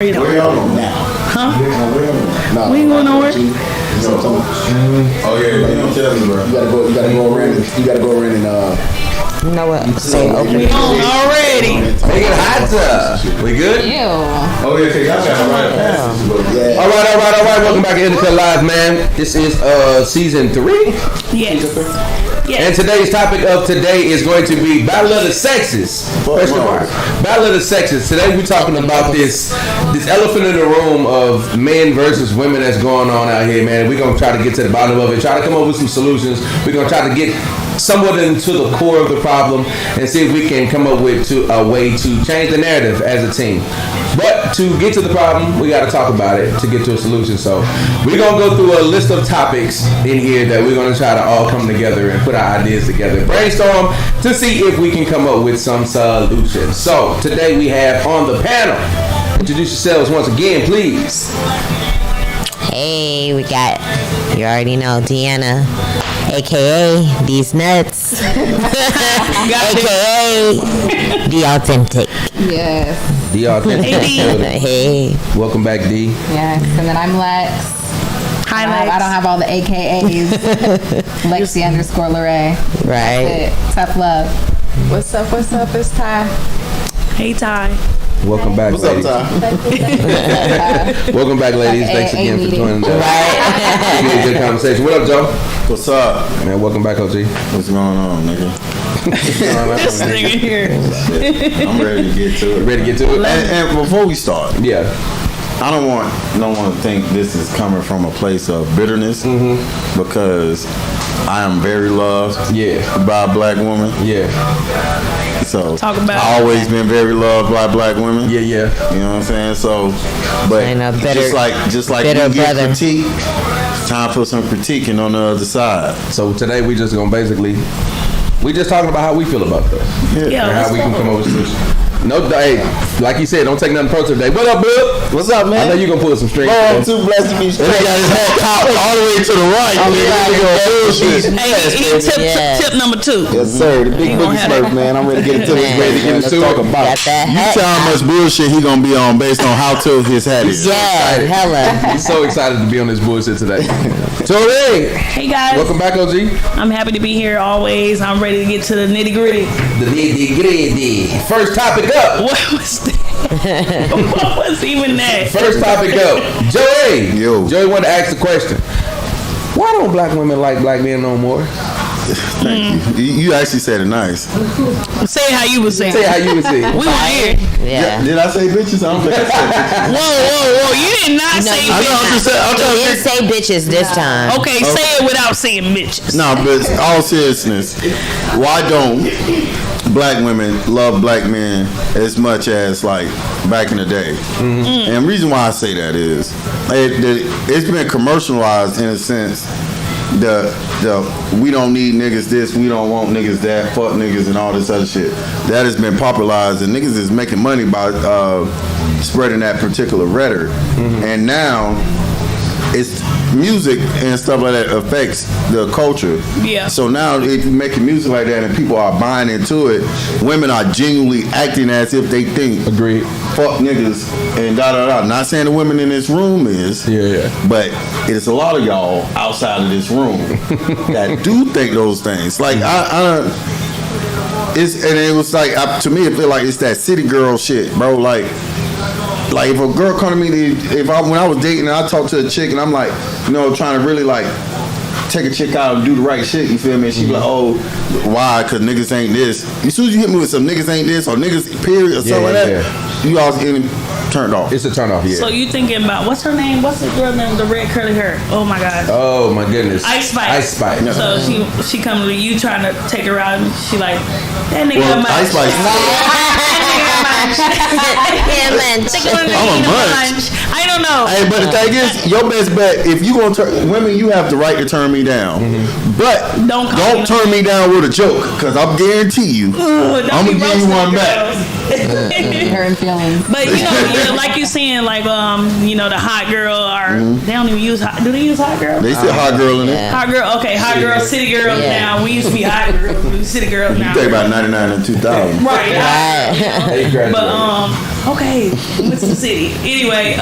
Where y'all now? Huh? No, We ain't going nowhere. Oh yeah, you don't tell me, bro. You gotta go around. You gotta go around and You know what? Say open. We on already. Make it hot. We good? Ew. Oh yeah, okay, y'all got right. All right. Welcome back to Indica Live, man. This is season 3. Yes. And today's topic of today is going to be Battle of the Sexes. Battle of the Sexes. Today we're talking about this elephant in the room of men versus women that's going on out here, man. We're going to try to get to the bottom of it, try to come up with some solutions. We're going to try to get somewhat into the core of the problem and see if we can come up with a way to change the narrative as a team. But to get to the problem, we got to talk about it to get to a solution. So we're going to go through a list of topics in here that we're going to try to all come together and put our ideas together, brainstorm to see if we can come up with some solutions. So today we have on the panel, introduce yourselves once again, please. Hey, we got, you already know, Deanna, a.k.a. These Nuts, a.k.a. The Authentic. Yes. The Authentic. Hey. Welcome back, D. Yes. And then I'm Lex. Hi, Lex. I don't have all the AKAs. Lexi _ Lorraine. Right. Tough love. What's up? It's Ty. Hey, Ty. Welcome back, What's up, ladies. Ty? Welcome back, ladies. Thanks again for joining us. Right. It's a good conversation. What up, Joe? What's up? Man, welcome back, OG. What's going on, nigga? This nigga here. I'm ready to get to it. Ready to get to it? And before we start, Yeah. I don't want no one to think this is coming from a place of bitterness because I am very loved Yeah. by a black woman. Yeah. So Talk about I always been very loved by black women. Yeah, yeah. You know what I'm saying? So, but And a better- just like better you get brother. critique, time for some critiquing on the other side. So today we just gonna we just talking about how we feel about this. Yeah, And how let's we can go. come up with solutions. No, hey, like you said, don't take nothing personal today. What up, Bill? What's up, man? I know you gonna pull some strings. I'm man. too blessed to be straight. They got his head cocked all the way to the right. Hey, tip number 2. Yes, sir. The big You gonna boogie have smurf, that. man. I'm ready to get into this. Man. Ready to get into it. Talk about Got it. that You hat. tell how much bullshit he gonna be on based on how tough his hat is. Yeah, hella. He's so excited to be on this bullshit today. Tori, Hey, guys. welcome back, OG. I'm happy to be here always. I'm ready to get to the nitty gritty. The nitty-gritty. First topic up. What was that? What was even that? First topic up. Joey. Yo. Joey wanted to ask the question. Why don't black women like black men no more? Thank you. You actually said it nice. Say it how you was saying. Say how you would say it. We want to hear. Yeah. Did I say bitches? I don't think I said bitches. Whoa. You did not say I know. I'm just saying. I'm He trying to didn't think. say bitches this time. Okay, say it without saying bitches. No, but all seriousness, why don't black women love black men as much as like back in the day? And the reason why I say that is it's been commercialized in a sense. The we don't need niggas this, we don't want niggas that, fuck niggas and all this other shit. That has been popularized and niggas is making money by spreading that particular rhetoric. And now it's music and stuff like that affects the culture. Yeah. So now if you're making music like that and people are buying into it, women are genuinely acting as if they think Agreed. fuck niggas and da da da. Not saying the women in this room is, Yeah. but it's a lot of y'all outside of this room that do think those things. Like it was like to me, it feel like it's that city girl shit, bro. Like if a girl come to me, when I was dating and I talked to a chick and I'm like, you know, trying to really like take a chick out and do the right shit, you feel me? And she be like, oh, why? Cause niggas ain't this. As soon as you hit me with some niggas ain't this or niggas period or something like that, you all getting turned off. It's a turn off, yeah. So you thinking about, what's her name? What's the girl name with the red curly hair? Oh my God. Oh my goodness. Ice Spice. Ice Spice. So she come to you trying to take her out and she like, that nigga Well, munch. Ice Spice. Yeah, man. I'm a munch. I don't know. Hey, but the thing is, your best bet, if you gonna turn women, you have the right to turn me down. But Don't turn me down with a joke, cause I'll guarantee you, Don't I'm be gonna give you roasting one girls. back. Hurting feelings. But you know, like you saying, like the hot girl or they don't even use hot. Do they use hot girl? They said hot girl in it. Hot girl, okay, hot girl, city girls Yeah. now. We used to be hot girls, city girls You now. think about 99 and 2000. Right. Right. Eighth grade. But Okay, Mississippi. Anyway,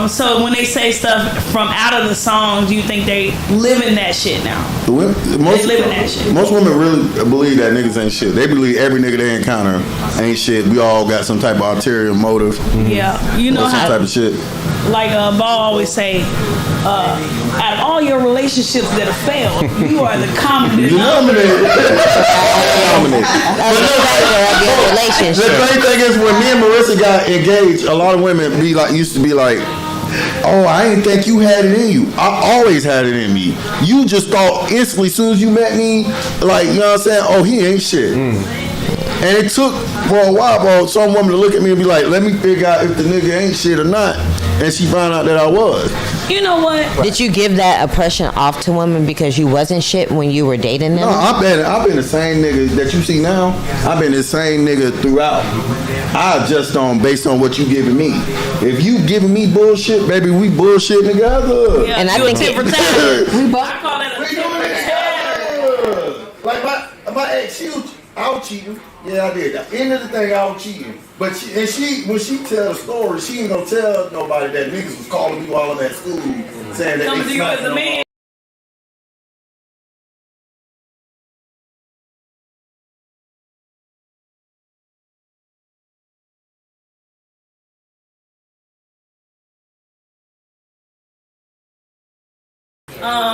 so when they say stuff from out of the songs, you think they living that shit now? Most, living that shit. Most women really believe that niggas ain't shit. They believe every nigga they encounter ain't shit. We all got some type of ulterior motive. Yeah, you know Or some how, type of shit. like Ball always say, out of all your relationships that have failed, you are the common denominator. That's the factor of your The relationship. funny thing is, when me and Marissa got engaged, a lot of women used to be like, "Oh, I didn't think you had it in you. I always had it in me. You just thought instantly, as soon as you met me, like, you know what I'm saying? Oh, he ain't shit." And it took for a while for some woman to look at me and be like, "Let me figure out if the nigga ain't shit or not." And she found out that I was. You know what? Did you give that impression off to women because you wasn't shit when you were dating them? No, I've been the same nigga that you see now. I've been the same nigga throughout. I adjust on based on what you giving me. If you giving me bullshit, baby, we bullshit together. Yeah, And I you think a tit for it- tat. We both. I call that a We tit doing for it tat. together. Like my ex, I was cheating. Yeah, I did. At the end of the thing, I was cheating. But when she tell the story, she ain't gonna tell nobody that niggas was calling me while I'm at school saying that Coming they to you as a smacking man.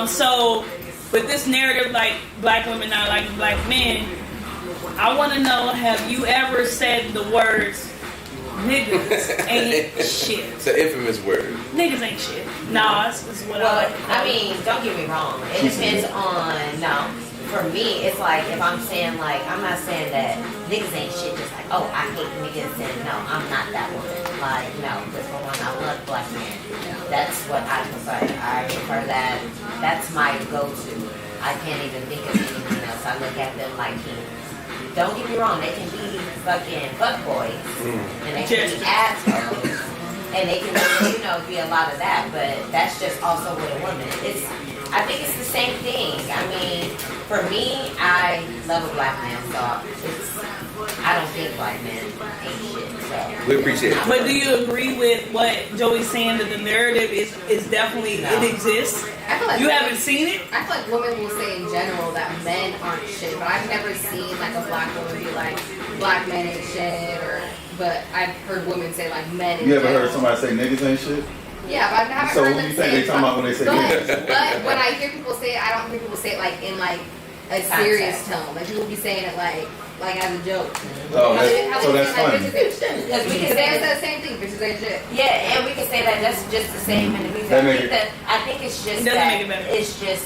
So with this narrative, like black women not like black men, I want to know: have you ever said the words "niggas ain't shit"? It's an infamous word. Niggas ain't shit. No, that's what I Well, like to call I it. mean, don't get me wrong. It depends on, no. For me, it's like, if I'm saying, like, I'm not saying that niggas ain't shit, just like, oh, I hate niggas, and no, I'm not that woman. Like, no, because for one, I love black men. That's what I prefer. I prefer that. That's my go-to. I can't even think of anything else. I look at them like kings. Don't get me wrong, they can be fucking fuckboys, and they can be assholes, and they can, you know, be a lot of that, but that's just also with a woman. I think it's the same thing. I mean, for me, I love a black man, so I don't think black men ain't shit, so. We appreciate it. But do you agree with what Joey's saying, that the narrative is definitely, No. it exists? I feel like You haven't seen it? I feel like women will say in general that men aren't shit, but I've never seen like a black woman be like black men ain't shit, but I've heard women say like men. in You ever heard general. somebody say niggas ain't shit? Yeah, but I haven't So heard what do them you think say they talking about when they say but, niggas? but when I hear people say it, I don't hear people say it like in like a serious tone. Like people be saying it like as a joke. Oh, so they that's say, like, funny. bitches ain't shit. Because we can Because say they that. say the same thing, bitches ain't shit. Yeah, and we can say that that's just the same in the music. That make it- I think it's just It doesn't that make it better. it's just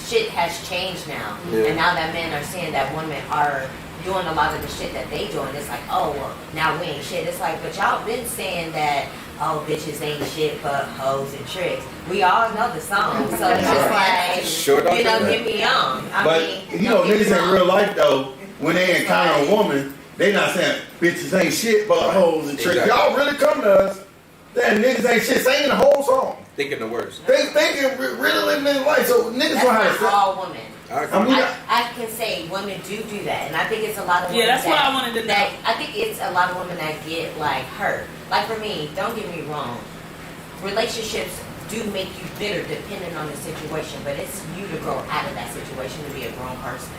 shit has changed now, Yeah. and now that men are seeing that women are doing a lot of the shit that they doing, it's like, oh, well, now we ain't shit. It's like, but y'all been saying that, oh, bitches ain't shit but hoes and tricks. We all know the song, so it's just like, Sure don't you know, think that. get me young. I But mean, you know, don't get me niggas in wrong. real life though, when they encounter a woman, they not saying bitches ain't shit but hoes and tricks. Exactly. Y'all really come to us, that niggas ain't shit, singing the whole song. Thinking the worst. They thinking really living their life. So niggas That's know how to not say. all women. I mean, I can say women do that, and I think it's a lot of women Yeah, that's that, what I wanted to know. that I think it's a lot of women that get like hurt. Like for me, don't get me wrong, relationships do make you bitter depending on the situation, but it's you to grow out of that situation to be a grown person,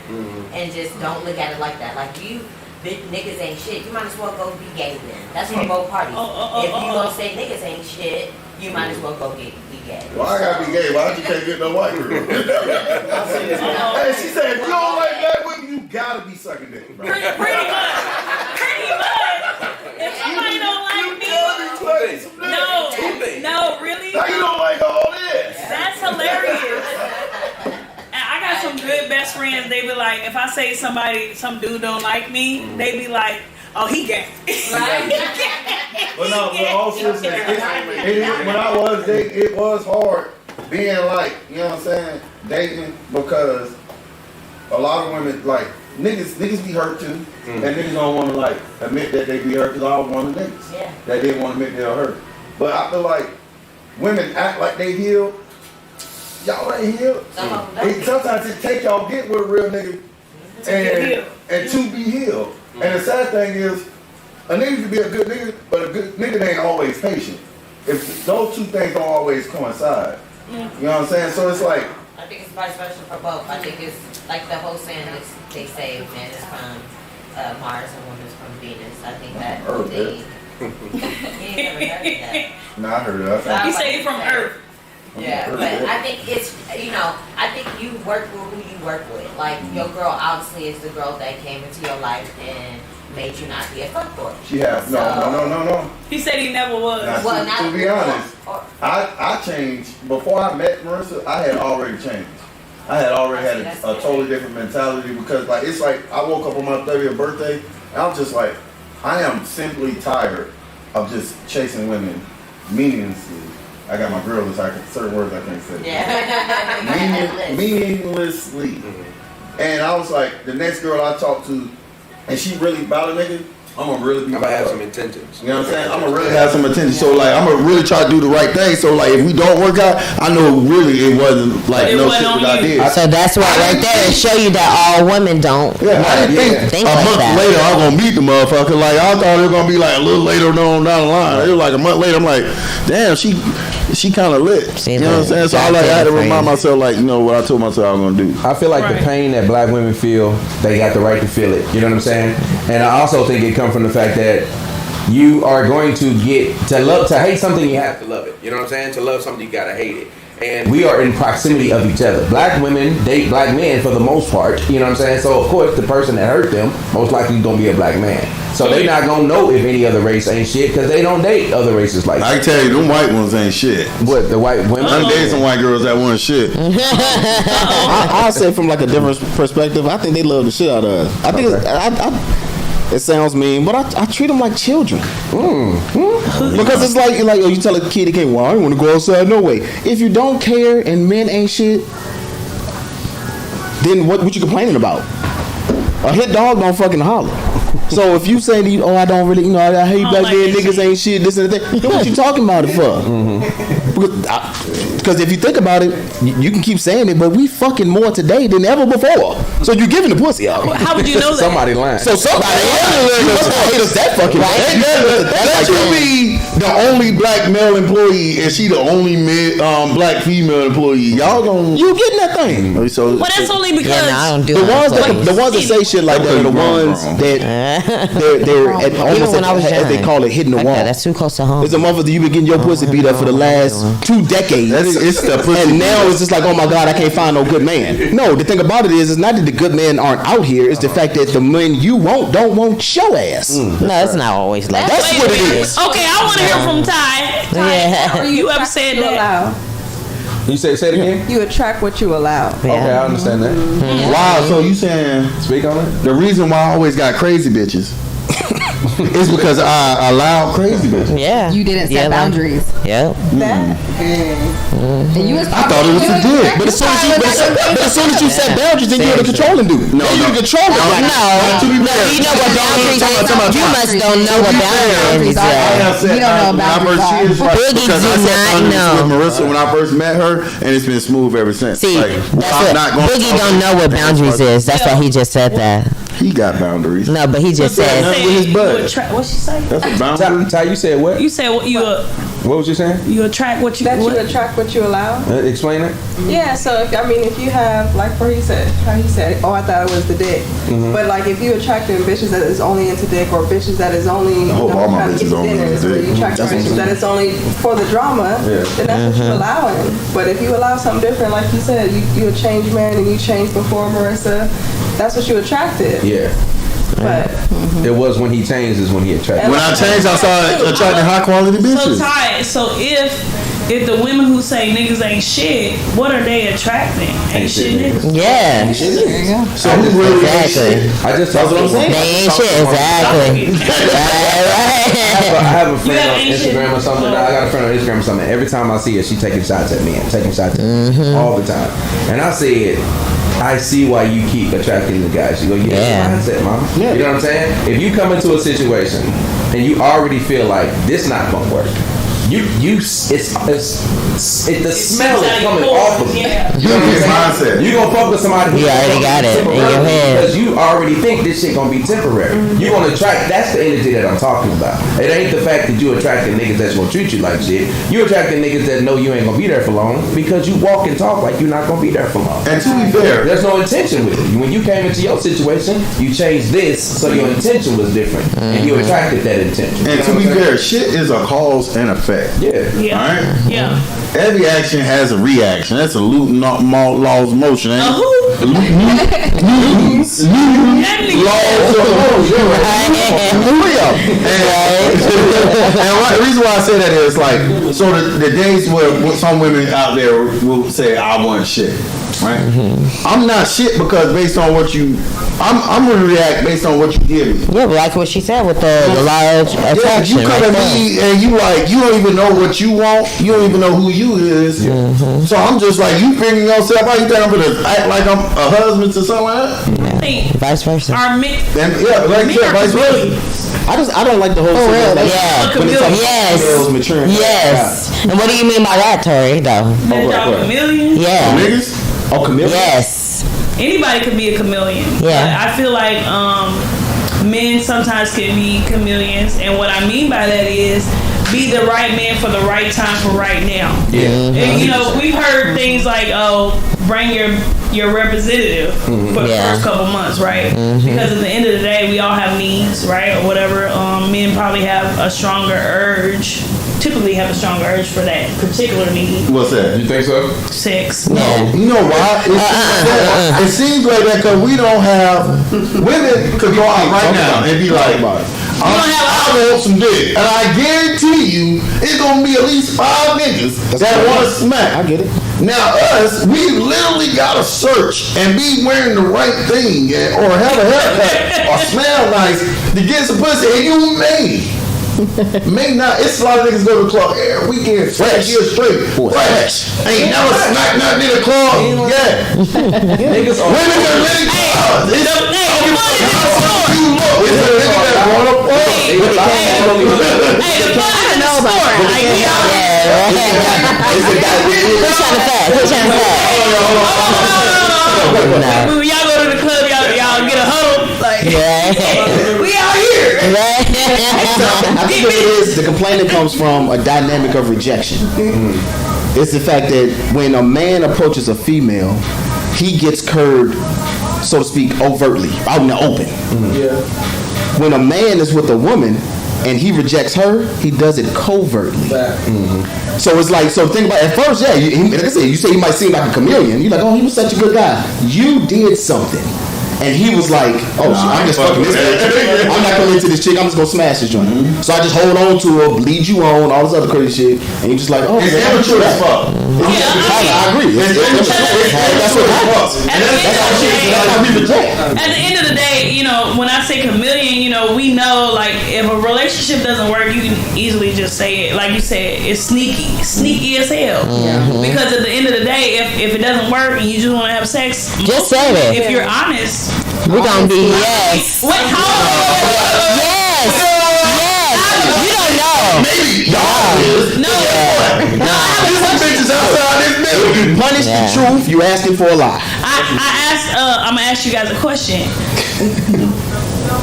and just don't look at it like that. Like you. Niggas ain't shit. You might as well go be gay then. That's for both parties. If you gonna say niggas ain't shit, you might as well go be gay. Why I gotta be gay? Why you can't get no white girl? Hey, she said, if you don't like black women, you gotta be sucking dick, bro. Pretty much. Pretty much. If somebody don't like me, no, really? How you don't like all this? That's hilarious. And I got some good best friends. They be like, if I say some dude don't like me, they be like, oh, he gay. But no, but also when I was dating, it was hard being like, you know what I'm saying, dating, because a lot of women, like, niggas be hurt too, and niggas don't want to like admit that they be hurt, because I was one of the niggas that didn't want to admit they were hurt. But I feel like women act like they healed. Y'all ain't healed. Sometimes it take y'all get with a real nigga and to be healed. And the sad thing is, A nigga can be a good nigga, but a good nigga ain't always patient. If those two things don't always coincide, you know what I'm saying? So it's like, I think it's vice versa for both. I think it's like the whole saying is they say man is from Mars and woman is from Venus. I think that Earth, they. You ain't never heard of that. nah, I heard it. He said he from Earth. Yeah, but I think it's, I think you work with who you work with. Like, your girl obviously is the girl that came into your life and made you not be a fuckboy. She has no. He said he never was. Now, Well, to be honest, I changed. Before I met Marissa, I had already changed. I had already had a totally different mentality because, like, it's like I woke up on my 30th birthday and I was just like, I am simply tired of just chasing women meaninglessly. I got my girl list. Certain words I can't say. Yeah. Meaninglessly. And I was like, the next girl I talked to, and she really about a nigga, I'm gonna really be. I'm gonna have some intentions. You know what I'm saying? I'm gonna really have some attention. So like, I'm gonna really try to do the right thing. So like, if we don't work out, I know really it wasn't like no shit that I did. So that's why right there it show you that all women don't. Yeah, I didn't think Think a like month that. later I'm gonna meet the motherfucker. Like I thought it was gonna be like a little later down the line. It was like a month later. I'm like, damn, she kind of lit. You know what I'm saying? So I had to remind myself, like, you know what I told myself I was gonna do. I feel like the pain that black women feel, they got the right to feel it. You know what I'm saying? And I also think it comes from the fact that you are going to get to hate something, you have to love it. You know what I'm saying? To love something, you gotta hate it. And we are in proximity of each other. Black women date black men for the most part. You know what I'm saying? So of course, the person that hurt them most likely gonna be a black man. So they not gonna know if any other race ain't shit because they don't date other races like that. I can tell you, them white ones ain't shit. What, the white women? I'm dating some white girls that want shit. I'll say from like a different perspective, I think they love the shit out of us. I think it sounds mean, but I treat them like children. Because it's like you tell a kid he can't. Well, I don't want to go outside no way. If you don't care and men ain't shit, then what you complaining about? A hit dog don't fucking holler. So if you say, I don't really, I hate black men, niggas ain't shit, this and that, then what you talking about it for? Because if you think about it, you can keep saying it, but we fucking more today than ever before. So you giving the pussy out. How would you know that? Somebody lying. So somebody you must hate us that fucking right. That should be the only black male employee, and she the only black female employee. Y'all gonna You getting that thing? So But that's only because Yeah, no, I don't do The ones that say shit like that are the ones that they're at almost when I was as they young. call it hitting the Okay, wall. that's too close to home. It's a motherfucker you been getting your pussy beat up for the last 2 decades. it's the pussy. And now it's just like, oh my God, I can't find no good man. No, the thing about it is, it's not that the good men aren't out here. It's the fact that the men you want don't want your ass. No, it's not always like That's that. what it is. Okay, I want to hear from Ty. Yeah. You ever said You that? allow. You say it again? You attract what you allow. Okay, I understand that. Wow, so you saying Speak on it. the reason why I always got crazy bitches is because I allow crazy bitches. Yeah. You didn't set boundaries. Yep. That. And you was I thought it was a dick. But as soon as you set boundaries, then you're the controlling dude. No, You're the controlling No, you know what boundaries is. You must don't know what boundaries I is. have said You don't know when I about first your she is right, Boogie because do I said not boundaries know. with Marissa when I first met her, and it's been smooth ever since. See, Like, that's I'm not what gonna Boogie talk don't know what about boundaries is. That's why he just said that. He got boundaries. No, but he just What's that? said. With his butt. What she say? That's a boundary. Ty, you said what? You said what What was you saying? you attract what you That you what? attract what you allow. Explain it. Yeah, so if you have, like where he said, how he said, I thought it was the dick. But like if you attracting bitches that is only into dick, or bitches that is only hope all my trying to bitches get only into dinners, or dick. you attract That's what I'm bitches that is only for the drama, then that's what you're allowing. But if you allow something different, like you said, you're a changed man and you changed before Marissa, that's what you attracted. Yeah. But It was when he changed is when he attracted. When I changed, I started attracting high quality So bitches. Ty, so if the women who say niggas ain't shit, what are they attracting? Ain't shit niggas. Yeah. So who really Exactly. I just talked to They ain't shit. Exactly. I have a friend You have on ancient- Instagram or something. I got a friend on Instagram or something. Every time I see her, she taking shots at me and taking shots at me all the time. And I said, I see why you keep attracting the guys. She go, Yeah. that's mindset, mom. You know what I'm saying? If you come into a situation and you already feel like this not gonna work, the smell is coming off of it. Mindset. You gonna fuck with somebody who You already got it in your head. because you already think this shit gonna be temporary. You gonna attract. That's the energy that I'm talking about. It ain't the fact that you attracting niggas that's gonna treat you like shit. You attracting niggas that know you ain't gonna be there for long because you walk and talk like you're not gonna be there for long. And to be fair, There's no intention with it. When you came into your situation, you changed this, so your intention was different, and you attracted that intention. and to be fair, shit is a cause and effect. Yeah. Yeah. Alright? Yeah. Every action has a reaction. That's a Newton laws of motion, ain't it? Who? That nigga. Laws of motion. And the reason why I say that is like, so the days where some women out there will say, I want shit. Right? I'm not shit because based on what I'm gonna react based on what you give me. Yeah, but like what she said with the large attraction. You come right at there. me and you don't even know what you want. You don't even know who you is. So I'm just like, you figuring yourself out. You think I'm gonna act like I'm a husband to someone else? I think Vice versa. our men, Yeah, like you said, vice versa. I don't like the whole thing. real? Like, Yeah. when it's like Yes. males maturing. Yes. And what do you mean by that, Tori, though? men are chameleon. Yeah. Niggas. Oh, chameleon. Yes. Anybody could be a chameleon. Yeah. But I feel like men sometimes can be chameleons, and what I mean by that is be the right man for the right time for right now. Yeah. And we've heard things like, oh, bring your representative for the Yeah. first couple months, right? Because at the end of the day, we all have needs, right? Or whatever. Men probably have a stronger urge, typically have a stronger urge for that particular need, What's that? You think so? sex. No, you know why? It seems like that because we don't have women could go out right now and be like, I want some dick, and I guarantee you, it's gonna be at least 5 niggas that want to smack. I get it. Now us, we literally gotta search and be wearing the right thing, or have a haircut, or smell nice to get some pussy, and you may not. It's a lot of niggas go to the club every weekend, fresh, years straight, fresh. Ain't never smacked nothing in the club. Yeah, Niggas are women are really good. You look, it's a nigga that wanna fuck. Hey, the fun I know about it. Like, we all Who's trying to fat? when y'all go to the club, y'all get a huddle. Like, we out here. I think what it is, the complaining comes from a dynamic of rejection. It's the fact that when a man approaches a female, he gets curved, so to speak, overtly, out in the open. When a man is with a woman and he rejects her, he does it covertly. So it's like, so think about it. At first, yeah, like I said, you say he might seem like a chameleon. You're like, oh, he was such a good guy. You did something. And he was like, oh, shit, I'm just fucking this bitch. I'm not coming into this chick. I'm just going to smash this joint. So I just hold on to her, lead you on, all this other crazy shit. And you're just like, oh, It's man, immature as fuck. I agree. That's what happens. That's how we reject. At the end of the day, when I say chameleon, we know, like, if a relationship doesn't work, you can easily just say it. Like you said, it's sneaky as hell. Because at the end of the day, if it doesn't work and you just want to have sex, Just say it. if you're honest, We're gonna be yes. what? How? Yes. You don't know. Maybe y'all is. No. Bitches outside this building. You punish the truth, you asking for a lie. I'm gonna ask you guys a question.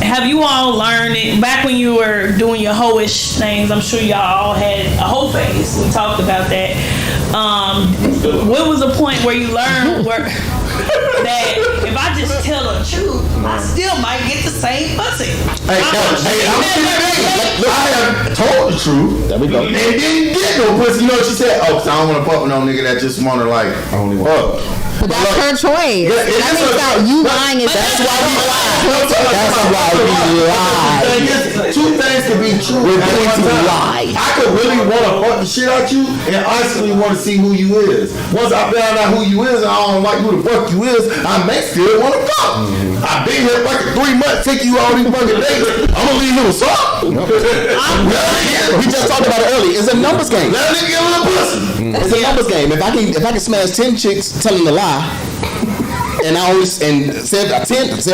Have you all learned it back when you were doing your hoish things? I'm sure y'all all had a hoe phase. We talked about that. What was the point where you learned that if I just tell the truth, I still might get the same pussy? I have told the truth. There we go. And didn't get no pussy. You know what she said? Oh, cause I don't want to fuck with no nigga that just want to like only fuck. But that's her choice. That means that you lying is That's why we lie. Two things can be true. We're going to lie. I could really want to fuck the shit out you and honestly want to see who you is. Once I found out who you is and I don't like who the fuck you is, I may still want to fuck. I've been here fucking 3 months, taking you all these fucking days. I'm gonna leave you with something. We just talked about it earlier. It's a numbers game. Let me get a little pussy. It's a numbers game. If I can smash 10 chicks telling a lie, and I always and said 10 chicks,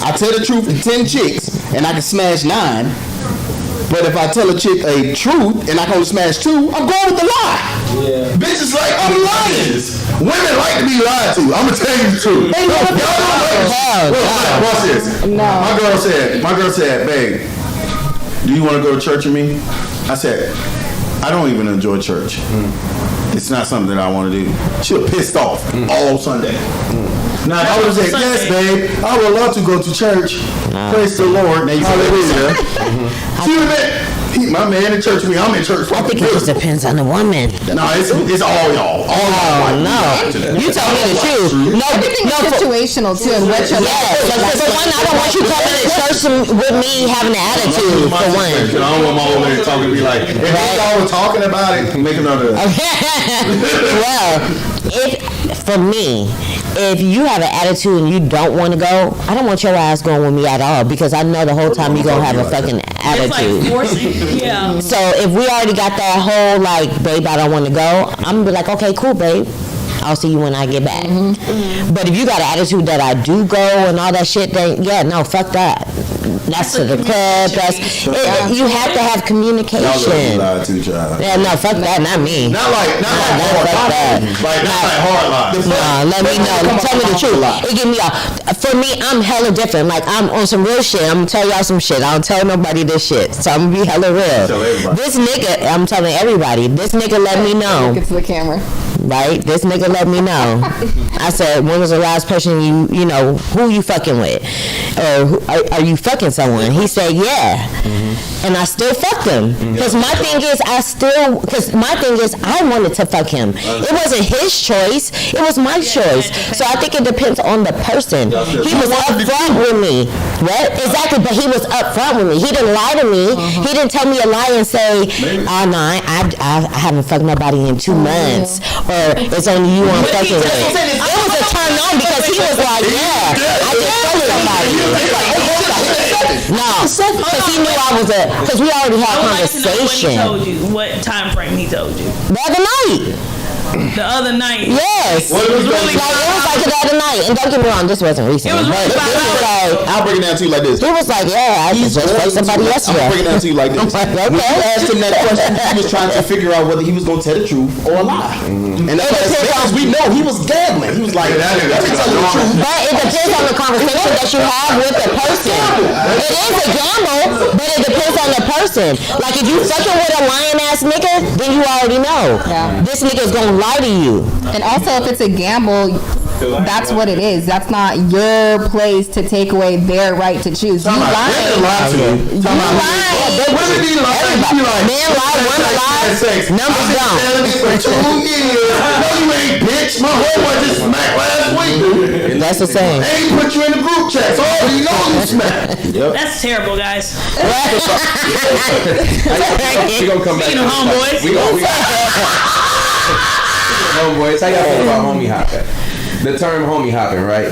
I tell the truth to 10 chicks, and I can smash 9. But if I tell a chick a truth and I can only smash 2, I'm going with the lie. Yeah. Bitches like I'm lying. Women like to be lied to. I'm gonna tell you the truth. They love it. Watch this. No. My girl said, babe, do you want to go to church with me? I said, I don't even enjoy church. It's not something that I want to do. She was pissed off all Sunday. Now, if I would have said, yes, babe, I would love to go to church. Praise the Lord. Hallelujah. She was like, my man in church with me, I'm in church. I think it just depends on the woman. No, it's all y'all. All y'all. No, you told me the truth. No, Everything is situational too, and what you're for one, I don't want you coming to church with me having an attitude. For one, I don't want my old lady talking to me like, if they all talking about it, make another. well, for me, if you have an attitude and you don't want to go, I don't want your ass going with me at all because I know the whole time you're going to have a fucking attitude. It's like forcing, yeah. So if we already got that whole like, babe, I don't want to go, I'm going to be like, okay, cool, babe. I'll see you when I get back. But if you got an attitude that I do go and all that shit, then yeah, no, fuck that. That's to the club. You have to have communication. Yeah, no, fuck that, not me. Not like fuck that. Not like hard lies. Let me know. Tell me the truth. It give me for me, I'm hella different. Like I'm on some real shit. I'm gonna tell y'all some shit. I don't tell nobody this shit. So I'm gonna be hella real. This nigga, I'm telling everybody. This nigga let me know. Look to the camera. Right? This nigga let me know. I said, when was the last person you know, who you fucking with? Or are you fucking someone? He said, yeah. And I still fucked him. Because my thing is, I wanted to fuck him. It wasn't his choice. It was my choice. So I think it depends on the person. He was upfront with me. What? Exactly, but he was upfront with me. He didn't lie to me. He didn't tell me a lie and say, oh no, I haven't fucked nobody in 2 months. Or it's only you I'm fucking with. It was a turn on because he was like, yeah, I just fucked somebody. No, because he knew I was because we already had I would like to know when he conversation. told you, what time frame he told you. The other night. The other night. Yes. What it was Like, it was like the other night. And don't get me wrong, this wasn't recent. It was but really this was like, I'll break it down to you like this. he was like, yeah, I just fucked somebody yesterday. I'll break it down to you like this. I'm like, When okay. you asked him that question, he was trying to figure out whether he was going to tell the truth or a lie. And as we know, he was gambling. He was like, Yeah, let me tell you the truth. But it depends on the conversation that you have with the person. It is a gamble, but it depends on the person. Like if you fucking with a lying ass nigga, then you already know. Yeah. This nigga's gonna lie to you. And also, if it's a gamble, that's what it is. That's not your place to take away their right to choose. You lying. Women lie to you. You lying. Women be lying. Men lie, women lie. Numbers don't. For 2 years. No, you ain't, bitch. My homeboy just smacked last week. That's the same. They ain't put you in the group chat, so all you know you smacked. That's terrible, guys. We gonna come back. Speaking of homeboys. We gonna homeboys. How y'all feel about homie hopping? The term homie hopping, right?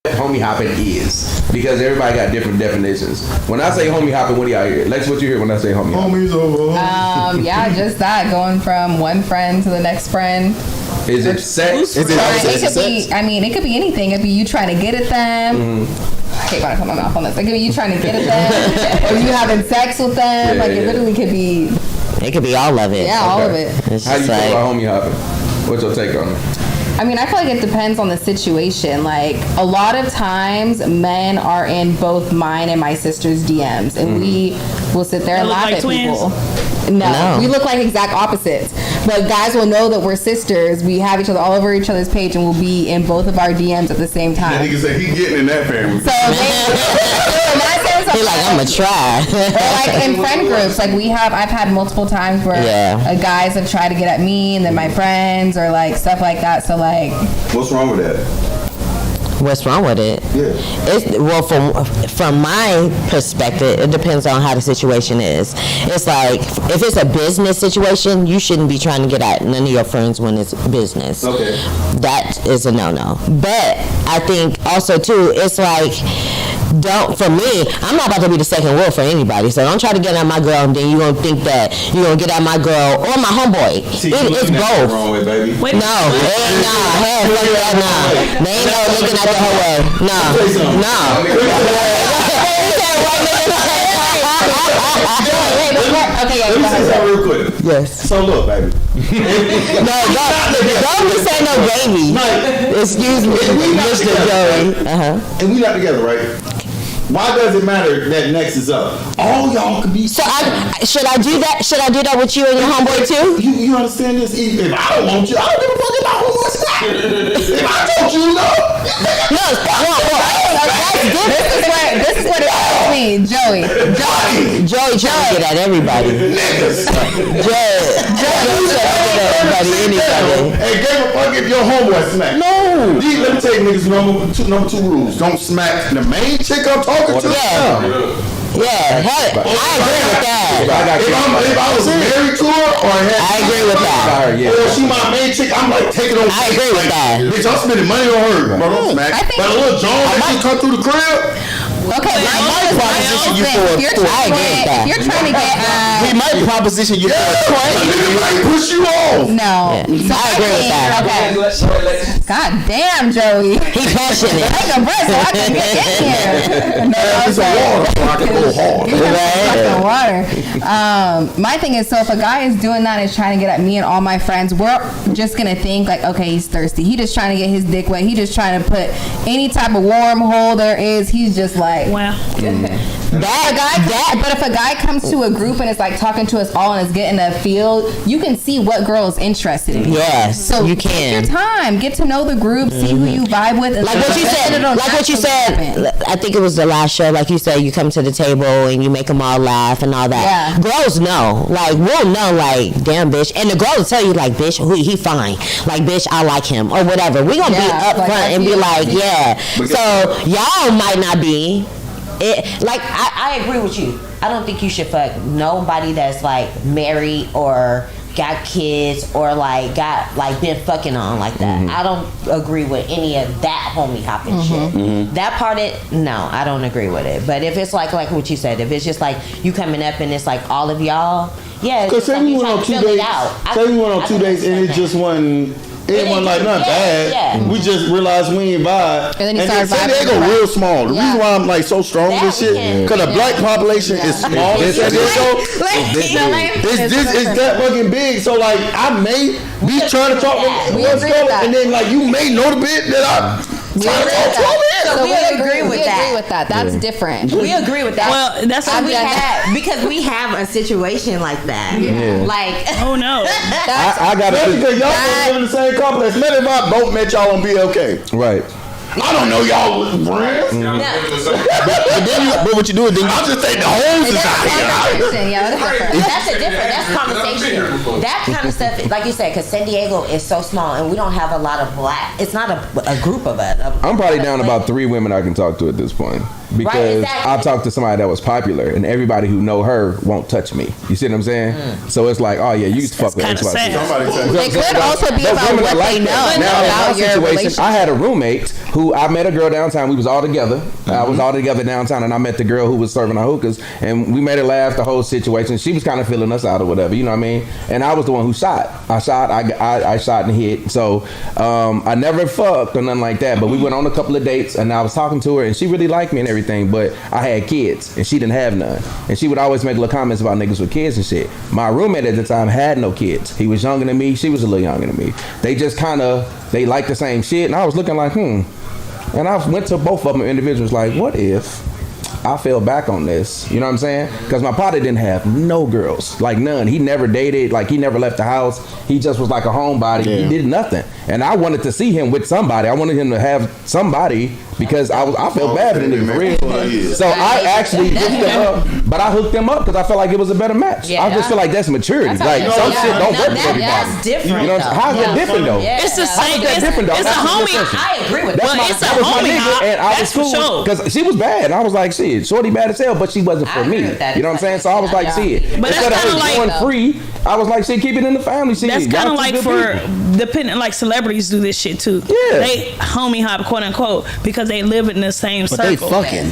Homie hopping is because everybody got different definitions. When I say homie hopping, what do y'all hear? Lex, what you hear when I say homie hopping? Homies over. Yeah, just that, going from one friend to the next friend. Is it sex? It could be. I mean, it could be anything. It could be you trying to get at them. I hate when I put my mouth on this. It could be you trying to get at them, or you having sex with them. Yeah, like it literally could be. It could be all of it. Yeah, all of it. It's How you just feel like, about homie hopping? What's your take on it? I mean, I feel like it depends on the situation. Like, a lot of times, men are in both mine and my sister's DMs, and we will sit there and They look laugh like at twins? people. No, No. we look like exact opposites. But guys will know that we're sisters. We have each other all over each other's page, and we'll be in both of our DMs at the same That time. nigga said he getting in that family. So in that sense, he like, I'm gonna try. or like in friend groups, like I've had multiple times where guys have tried to get at me, and then my friends, or like stuff like that. So like, What's wrong with that? What's wrong with it? Yeah. It's well, from my perspective, it depends on how the situation is. It's like if it's a business situation, you shouldn't be trying to get at none of your friends when it's business. Okay. That is a no-no. But I think also too, it's like don't, for me, I'm not about to be the second wheel for anybody. So don't try to get at my girl and then you gonna think that you gonna get at my girl or my homeboy. It's both. Wrong way, baby. Wait, No, hell, fuck that, nah. They ain't no looking at the whole way. No. Okay, Let me say something real quick. Yes. So look, baby. No, don't be saying no baby. Excuse me, Mr. Joey. And we not together, right? Why does it matter that next is up? All y'all could be. So should I do that? Should I do that with you and your homeboy too? You understand this? If I don't want you, I don't give a fuck about who wants that. If I told you no. No, that's different. This is what it is with me, Joey Joey trying to get at everybody. Niggas. Joey trying to get at everybody, anybody. Hey, give a fuck if your homeboy smack. No. Let me tell you niggas number two rules. Don't smack the main chick I'm talking to. Yeah, hell, I agree with that. If I was married to her or I agree with that. or she my main chick, I'm like taking on. I agree with that. Bitch, I'm spending money on her. Bro, don't smack. But a little John that you come through the crib. Okay, proposition you for if you're trying to get we might proposition you for a Nigga might push you off. no. So I agree with that. Okay. God damn, Joey. He passionate. Take a breath so I can get in here. No, It's a water, so I can go hard. fucking water. My thing is, so if a guy is doing that and is trying to get at me and all my friends, we're just gonna think like, okay, he's thirsty. He just trying to get his dick wet. He just trying to put any type of warm hole there is. He's just like, wow. But if a guy comes to a group and is like talking to us all and is getting a feel, you can see what girl is interested in. Yes, so you take can. your time, get to know the group, see who you vibe with. And Like what you said. Like what you said. I think it was the last show. Like you said, you come to the table and you make them all laugh and all that. Yeah. Girls know. Like we'll know. Like damn, bitch. And the girl will tell you like, bitch, he fine. Like bitch, I like him or whatever. We gonna be up like, front and be like, yeah. So y'all might not be. I agree with you. I don't think you should fuck nobody that's like married or got kids or like got like been fucking on like that. I don't agree with any of that homie hopping shit. That part no, I don't agree with it. But if it's like what you said, if it's just like you coming up and it's like all of y'all, yeah. Because say we went on 2 days. Say we went on 2 days and it just wasn't. It wasn't like nothing bad. Yeah. We just realized we ain't vibe. And then you San started Diego vibing. real small. The reason why I'm like so strong with this shit, because the black population is small in San Diego. It's that fucking big. So like I may be trying to talk to what's going, and then like you may know the bit that I. We agree with that. That's different. We agree with that. Well, that's what we have because we have a situation like that. Like, oh no, I got That's it. because y'all live in the same complex. Maybe if I both met y'all on BLK. Right. I don't know y'all friends. But what you do is then I'll just take the hoes out Yeah, that's conversation. That kind of stuff, like you said, because San Diego is so small and we don't have a lot of black. It's not a group of us. I'm probably down about 3 women I can talk to at this point. Because exactly. I talked to somebody that was popular, and everybody who know her won't touch me. You see what I'm saying? So it's like, oh yeah, you used to fuck with kinda XYZ. sad. It could also be about women what are like they know that. Now, in about my your situation, relationship. I had a roommate who I met a girl downtown. We was all together. I was all together downtown, and I met the girl who was serving our hookahs, and we made her laugh the whole situation. She was kind of feeling us out or whatever, you know what I mean? And I was the one who shot. I shot and hit. So I never fucked or nothing like that, but we went on a couple of dates, and I was talking to her, and she really liked me and everything, but I had kids, and she didn't have none. And she would always make little comments about niggas with kids and shit. My roommate at the time had no kids. He was younger than me. She was a little younger than me. They just they liked the same shit, and I was looking like, And I went to both of them individuals like, what if I fell back on this? You know what I'm saying? Because my partner didn't have no girls, like none. He never dated, like he never left the house. He just was like a homebody. He did nothing. And I wanted to see him with somebody. I wanted him to have somebody because I felt bad for the nigga for real. So I actually hooked him up, but I hooked him up because I felt like it was a better match. Yeah. I just feel like that's maturity. Like some shit don't work for everybody. That's different. You know what I'm saying? How's that different though? it's the How's same. that different though? It's a That's the homie. difference. I agree with Well, that. it's a That was my homie nigga, hop. and I That's was for cool sure. because she was bad. And I was like, shit, shorty bad as hell, but she wasn't for I me. agree with that. You know what I'm saying? So I was like, shit. But that's Instead of kinda her like- going free, I was like, shit, keep it in the family. Shit, That's y'all kind of two like good for people. depending, like celebrities do this shit too. Yeah. They homie hop, quote unquote, because they live in the same but they circle. fucking.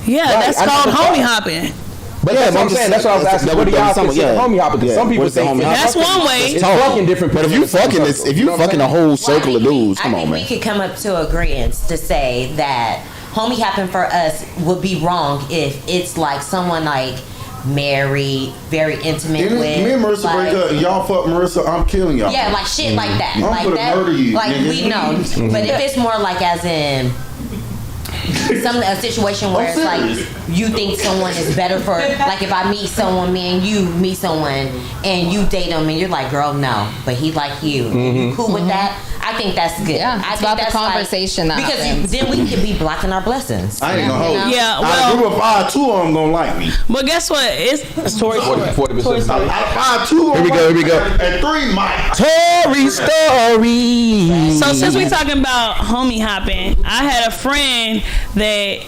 Yeah, that's I called never homie thought. hopping. But that's what I'm saying. That's what I was asking. What do y'all consider homie hopping? Because some people say That's one way. it's fucking different. But if you fucking this, if you fucking a whole circle of dudes, come I on, think man. we could come up to agreement to say that homie hopping for us would be wrong if it's like someone like married, very intimate If with. me and Marissa like, break up and y'all fuck Marissa, I'm killing y'all. Yeah, like shit like that. I'm Like gonna that. murder you, Like nigga. we know. But if it's more like as in a situation where it's like you think someone is better for, like if I meet someone, me and you meet someone and you date them and you're like, girl, no, but he like you. You cool with that? I think that's good. Yeah, I it's think about the that's conversation that because happens. then we could be blocking our blessings. I ain't gonna hold you. Yeah, Out well- of group of 5, 2 of them gonna like me. But guess what? It's Tory story. 40%. Out of 5, 2 of them. Here we go. And 3 might. Tory Story. So since we talking about homie hopping, I had a friend that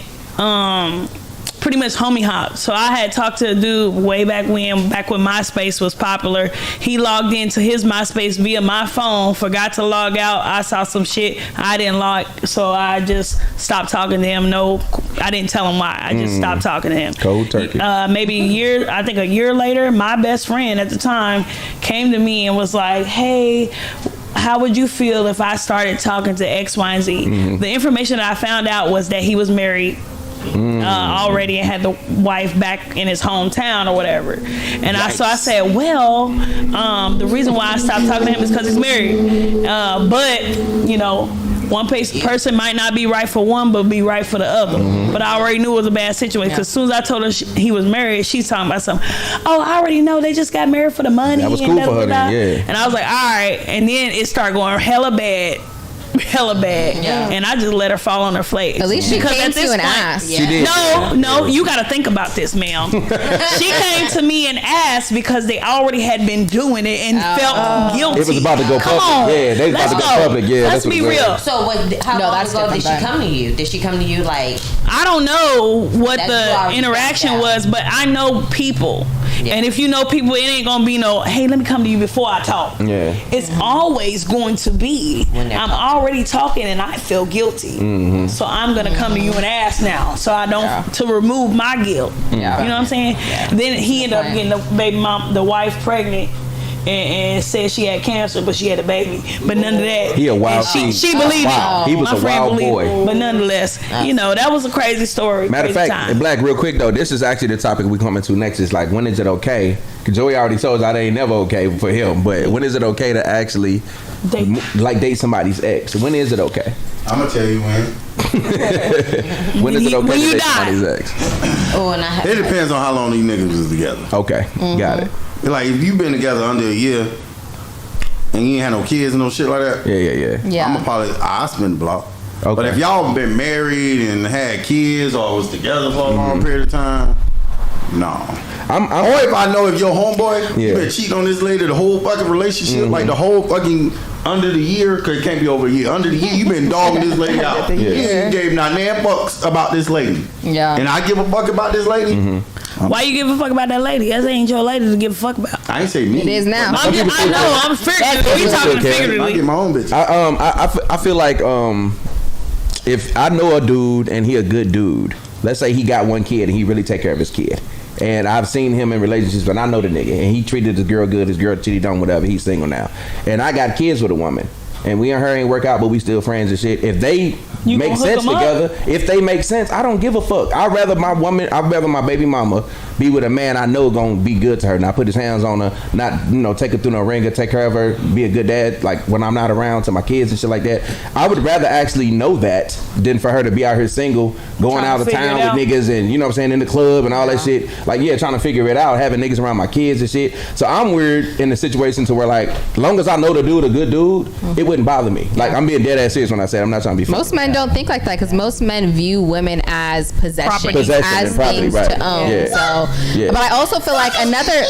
pretty much homie hop. So I had talked to a dude way back when MySpace was popular. He logged into his MySpace via my phone, forgot to log out. I saw some shit I didn't log, so I just stopped talking to him. No, I didn't tell him why. I just stopped talking to him. Cold turkey. Maybe a year later, my best friend at the time came to me and was like, hey, how would you feel if I started talking to X, Y, and Z? The information that I found out was that he was married already and had the wife back in his hometown or whatever. And so I said, well, the reason why I stopped talking to him is because he's married. But, you know, one person might not be right for one, but be right for the other. But I already knew it was a bad situation because as soon as I told her he was married, she's talking about something. Oh, I already know they just got married for the money. That was and cool da, for da, her da. then, yeah. And I was like, all right. And then it started going hella bad. And I just let her fall on her face. At least she Because came at to this you and point- asked. She did. No, you got to think about this, ma'am. She came to me and asked because they already had been doing it and felt guilty. It was about to go Come public. on. Yeah, they was about to Let's go go. public. Yeah, Let's that's what be it was. real. So how No, long that's ago did different she come to you? Did she come to you like? I don't know what That you the already interaction found out. was, but I know people. Yeah. And if you know people, it ain't gonna be no, hey, let me come to you before I talk. Yeah. It's always going to be, When they're I'm talking. already talking and I feel guilty. So I'm gonna come to you and ask now. So I don't, to remove my guilt. Yeah. You know what I'm saying? Then he ended up getting the baby mom, the wife pregnant. And said she had cancer, but she had a baby. But none of that. He a wild And she seed. believed Wow. it. He was My a friend wild believed boy. it. But nonetheless, you know, that was a crazy story. Matter of crazy fact, time. Black, real quick though, this is actually the topic we coming to next. Is like, when is it okay? Because Joey already told us that ain't never okay for him. But when is it okay to actually date somebody's ex? When is it okay? I'm gonna tell you when. When is it okay when to you date die. somebody's ex? Oh, and I have. It depends on how long these niggas was together. Okay, got it. Like if you've been together under a year and you ain't had no kids and no shit like that, Yeah. Yeah. I'm probably I spin the block. Okay. But if y'all been married and had kids or was together for a long period of time, no. Or if I know if your homeboy you been cheating on this lady the whole fucking relationship, like the whole fucking under the year, cause it can't be over a year. Under the year, you been dogging this lady out. You ain't gave not damn fucks about this lady. Yeah. And I give a fuck about this lady. Why you give a fuck about that lady? That ain't your lady to give a fuck about. I ain't say me. It is now. I know. I'm figuring. We talking okay. I figuratively. get my own bitch. I feel like if I know a dude and he a good dude, let's say he got one kid and he really take care of his kid, and I've seen him in relationships, but I know the nigga and he treated his girl good, his girl cheated on whatever, he's single now, and I got kids with a woman. And we and her ain't work out, but we still friends and shit. If they You make gonna hook sense 'em up? together, if they make sense, I don't give a fuck. I'd rather my baby mama be with a man I know gonna be good to her, not put his hands on her, not take her through no ringer, take care of her, be a good dad, like when I'm not around to my kids and shit like that. I would rather actually know that than for her to be out here single, going Trying out to of figure town it out. with niggas and, you know what I'm saying, in the club and all that shit. Like, trying to figure it out, having niggas around my kids and shit. So I'm weird in the situation to where, like, as long as I know the dude a good dude, it wouldn't bother me. Like, I'm being dead ass serious when I say I'm not trying to be funny. Most men don't think like that because most men view women as possession, Possession as and property, things right. to own. Yeah. So, Yeah. but I also feel like another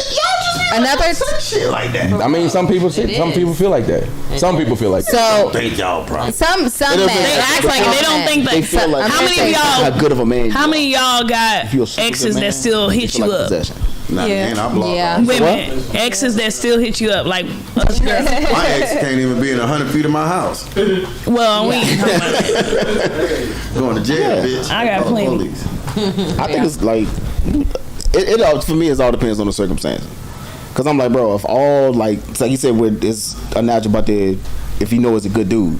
shit like that. I mean, some people feel like that. Some people feel like that. so Thank y'all, bro. some They men act like they don't think that. They feel like How many of how y'all? good of a man. How many of y'all got If you're a super exes good man, that still you hit feel you like up? possession. Nah, man, I block Yeah. off. Women, exes that still hit you up, like us girls. My ex can't even be in 100 feet of my house. Well, we ain't talking about that. Going to jail, bitch. I got Call the plenty. police. I think it's like it all for me. It all depends on the circumstances. Cause I'm like, bro, if all like you said, with it's a natural about the if you know it's a good dude.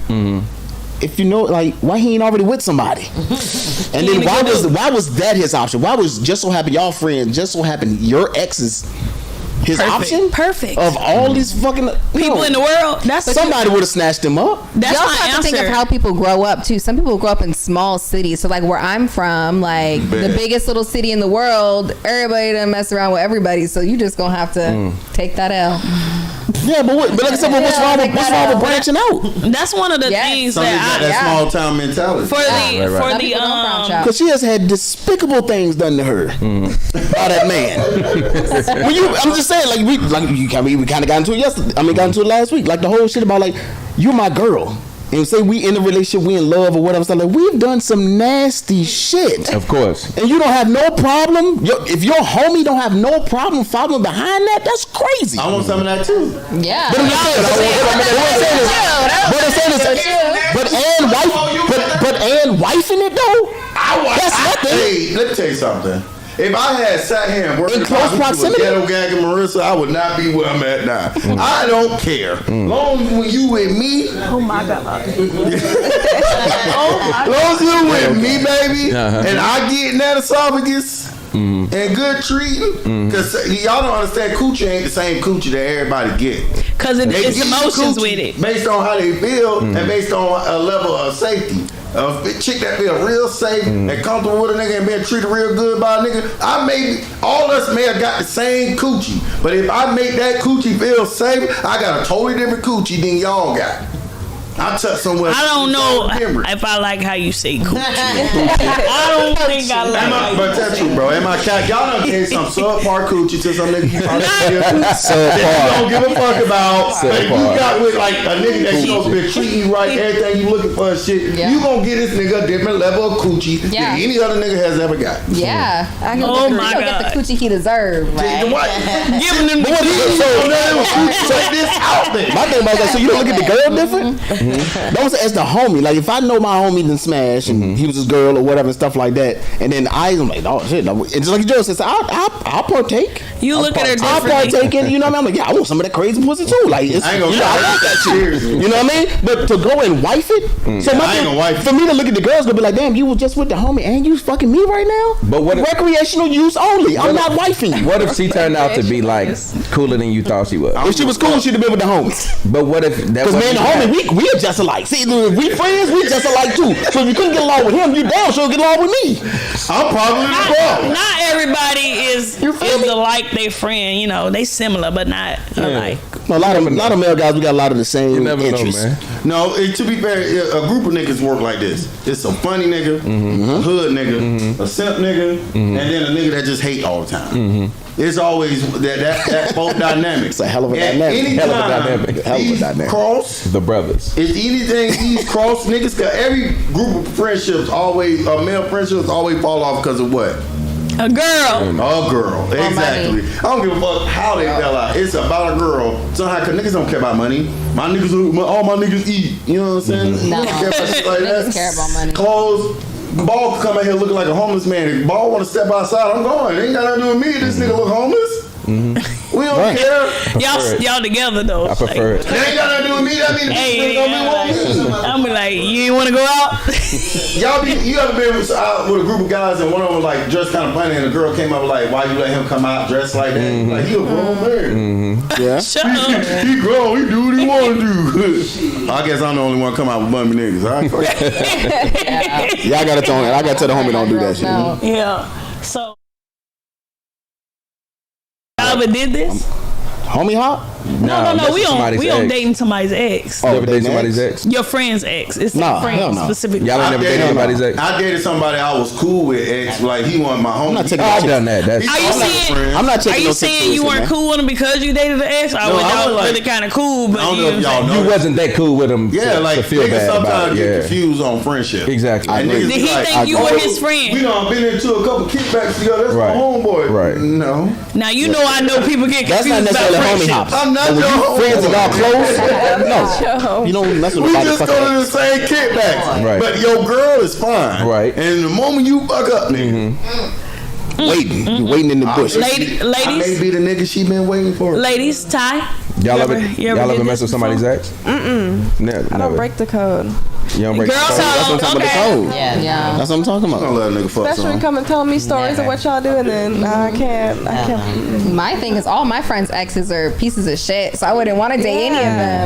If you know, like, why he ain't already with somebody? And then why was that his option? Why was just so happen y'all friends? Just so happen your ex is his option? Perfect. Of all these fucking people in the world. That's somebody would have snatched him up. That's you also my have to think answer. of how people grow up too. Some people grow up in small cities. So like where I'm from, like the biggest little city in the world, everybody doesn't mess around with everybody. So you just gonna have to take that L. Yeah, but like I said, what's wrong with branching out? That's one of the things that small town mentality. Because she has had despicable things done to her by that man. I'm just saying, we kind of got into it yesterday. Got into it last week. Like the whole shit about like you're my girl. And say we in a relationship, we in love or whatever. So like we've done some nasty shit. Of course. And you don't have no problem. If your homie don't have no problem following behind that, that's crazy. I want some of that too. Yeah. But and wifing it though. That's nothing. Hey, let me tell you something. If I had sat here and worked in close proximity with Ghetto Gag and Marissa, I would not be where I'm at now. I don't care. Long as when you with me. Oh my God. Long as you with me, baby, and I get in that esophagus and good treating, because y'all don't understand, coochie ain't the same coochie that everybody get. Because it's emotions with it. Based on how they feel and based on a level of safety. A chick that feel real safe and comfortable with a nigga and being treated real good by a nigga, all us may have got the same coochie, but if I make that coochie feel safe, I got a totally different coochie than y'all got. I touch somewhere. I don't know if I like how you say coochie. I don't think I like. But that's true, bro. Y'all done gave some subpar coochie to some nigga you probably don't give a fuck about. But if you got with like a nigga that you supposed to be treating you right, everything you looking for and shit, you gonna get this nigga a different level of coochie than any other nigga has ever got. Yeah. I can get the coochie he deserves. Right? Giving them the My thing about that, so you don't look at the girl different? Don't say as the homie. Like if I know my homie done smash and he was his girl or whatever and stuff like that, and then I'm like, oh shit. And just like Joe says, I'll partake. You look at her I'll differently. partake in. You know what I mean? I'm like, yeah, I want some of that crazy pussy too. Like, it's, I ain't gonna I want that shit. You know what I mean? But to go and wife it. So my thing, for me to look at the girls, gonna be like, damn, you was just with the homie and you fucking me right now. But what if, recreational use only? I'm not wifing you. What if she turned out to be like cooler than you thought she was? If she was cool, she'd have been with the homies. But what if that? Because me and the homie, we are just alike. See, if we friends, we just alike too. So if you couldn't get along with him, you damn sure get along with me. I'm probably the problem. Not everybody is alike their friend. You know, they similar but not alike. A lot of male guys, we got a lot of the same interests. Know, man. No, to be fair, a group of niggas work like this. It's a funny nigga, a hood nigga, a simp nigga, and then a nigga that just hate all the time. It's always that both dynamics. It's a hell of a dynamic. Cross the brothers. It's anything these cross niggas. Cause every group of friendships always, male friendships always fall off because of what? A girl. Exactly. I don't give a fuck how they fell out. It's about a girl. Somehow, cause niggas don't care about money. All my niggas eat. You know what I'm saying? No. We don't care about shit like that. Niggas care about money. Clothes. Ball come out here looking like a homeless man. If Ball want to step outside, I'm going. It ain't got nothing to do with me. This nigga look homeless. We don't care. Y'all together though. I prefer it. It ain't got nothing to do with me. That mean I'm be like, you ain't want to go out? you ever been with a group of guys and one of them was like dressed kind of funny and the girl came up like, why you let him come out dressed like that? Like he a grown man. Yeah. Shut up. He grown. He do what he want to do. I guess I'm the only one come out with bummy niggas. All right. Yeah, I gotta tell the homie don't do that shit. Yeah. So. Y'all ever did this? Homie hop? No. We don't dating somebody's ex. You ever dated somebody's ex? Your friend's ex. It's their friend specifically. Y'all ain't never dated anybody's ex? I dated somebody I was cool with ex. Like he wanted my homie. I've done that. Are you saying you weren't cool with him because you dated an ex? Or was y'all really kind of cool, but you wasn't that cool with him? Yeah, like to feel niggas bad sometimes about it. get confused on friendship. Exactly. Did he think you were his friend? We done been into a couple kickbacks together. That's my homeboy. Right. No. Now you know I know people get confused about homie hops. I'm not But when your you homie. friends and y'all close, no. You don't mess with We nobody. just Fuck go to the that. same kickbacks. Right. But your girl is fine. Right. And the moment you fuck up, nigga, Waiting. You waiting in the bush. I may be the nigga she been waiting for. Ladies, Ty. Y'all ever you ever did mess with this somebody's before? ex? Never. I don't break the code. You don't break Girl, the so code? That's what I'm talking about. The code. Yeah. That's what I'm talking Don't about. let a nigga fuck Especially some. come and tell me stories of what y'all do, and then I can't. My thing is, all my friends' exes are pieces of shit, so I wouldn't want to date any of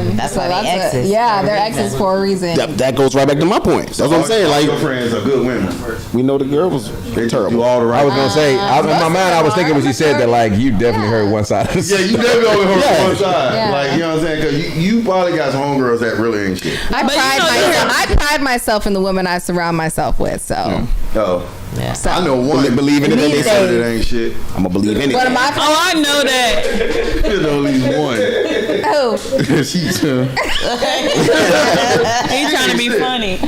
them. That's so why they exes yeah, for a they're reason. exes for a reason. That goes right back to my point. That's what I'm saying. All your Like, friends are good women. we know the girl was They do terrible. all the right. I was gonna say, in my mind, I was thinking when she said that, like, you definitely heard one side of the Yeah, you definitely only heard Yeah. one side. Yeah. Like, you know what I'm saying? Because you probably got some homegirls that really ain't shit. I But you pride know, myself. I pride myself in the women I surround myself with. So, Oh. Yeah. I know one. Believe in it, They they said say. it ain't shit. I'm gonna believe in it. one of my Oh, I know that. There's only one. oh, She's He trying to be funny.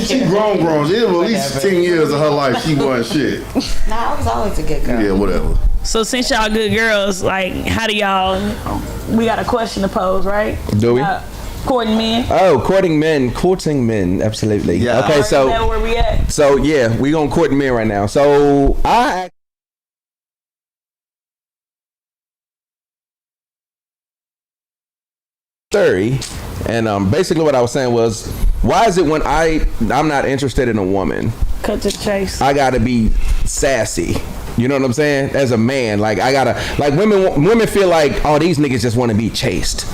she grown. She at least 10 years of her life she wasn't shit. Nah, I was always a good girl. Yeah, whatever. So since y'all good girls, like, how do y'all? We got a question to pose, right? Do we? Courting men. Oh, courting men, absolutely. Yeah. Okay, Is that where we at? so yeah, we gonna court men right now. So I 30, and basically what I was saying was, why is it when I'm not interested in a woman, Cut to the chase. I gotta be sassy? You know what I'm saying? As a man, like I gotta, like women feel like, oh, these niggas just want to be chased.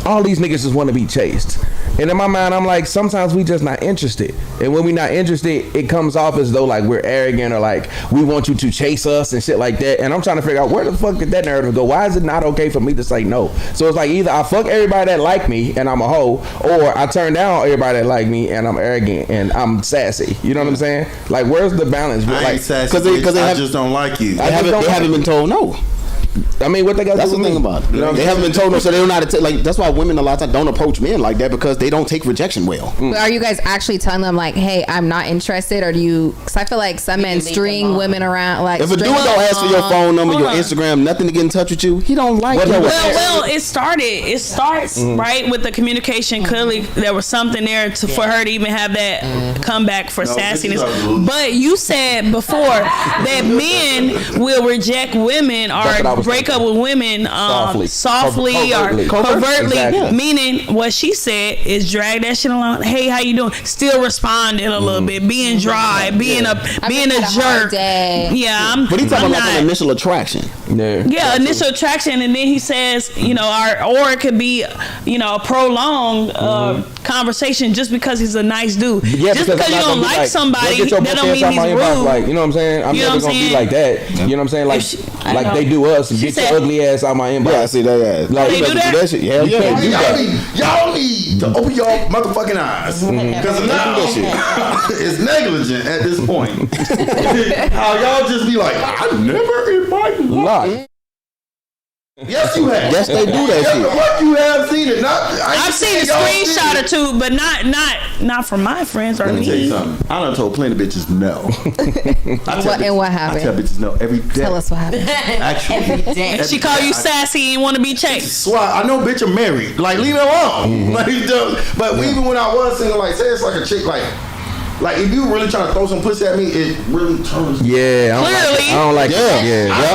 All these niggas just want to be chased. And in my mind, I'm like, sometimes we just not interested. And when we not interested, it comes off as though like we're arrogant or like we want you to chase us and shit like that. And I'm trying to figure out where the fuck did that narrative go? Why is it not okay for me to say no? So it's like either I fuck everybody that like me and I'm a hoe, or I turn down everybody that like me and I'm arrogant and I'm sassy. You know what I'm saying? Like, where's the balance? I Like, ain't sassy, 'cause they I have- just don't like you. They haven't been told no. I mean, what they got? That's to the do thing with me? about it. You know what I'm They saying? haven't been told no, so they don't know how to take. Like, that's why women a lot of times don't approach men like that, because they don't take rejection well. but are you guys actually telling them like, hey, I'm not interested, or do you? Because I feel like some men leave string them on. women around. Like, If a dude string don't ask for your phone number, your Hold on. Instagram, nothing to get in touch with you, he don't like What your he- ass. Well, it starts right with the communication. Clearly, there was something there for her to even have that comeback for sassiness. this is But you said before that men will reject women That's what I or was break up thinking. with women Softly. or Covertly. covertly. Exactly. Meaning, what she said is drag that shit along. Hey, how you doing? Still responding a little bit, being dry, being a hard jerk. day. Yeah, I'm. But he talking I'm about like not- an initial attraction. yeah, initial attraction, and then he says, you know, or it could be, you know, a prolonged conversation just because he's a nice dude. Yeah, just because because I'm you not don't gonna be like somebody, "Go get your that bitch don't ass mean out he's my inbox," rude. like, you know what I'm saying? I'm You know never what I'm gonna be saying? like that. You know what I'm saying? Like, I like know. they do us. Get said- your ugly ass out my inbox. Yeah, I see that. Yeah, Like, They do that? shit. Hell yeah, they do that. Y'all need to open your motherfucking eyes. Because now it's negligent at this point. How y'all just be like, I never invited you. Lot. Yes, you have. Yes, they do that Yes, shit. the fuck you have seen it. I've seen a screenshot or two, but not from my friends or Let me tell you me. something. I done told plenty of bitches no. What happened? I tell bitches no every day. Tell us what happened. Actually, Every day. She call you sassy and want to be chased. Swear, I know bitch are married. Like, leave it alone. Like, but even when I was single, like, say it's like a chick, like if you really trying to throw some pussy at me, it really turns. Yeah, Clearly. I don't like Yeah. it. I Yeah.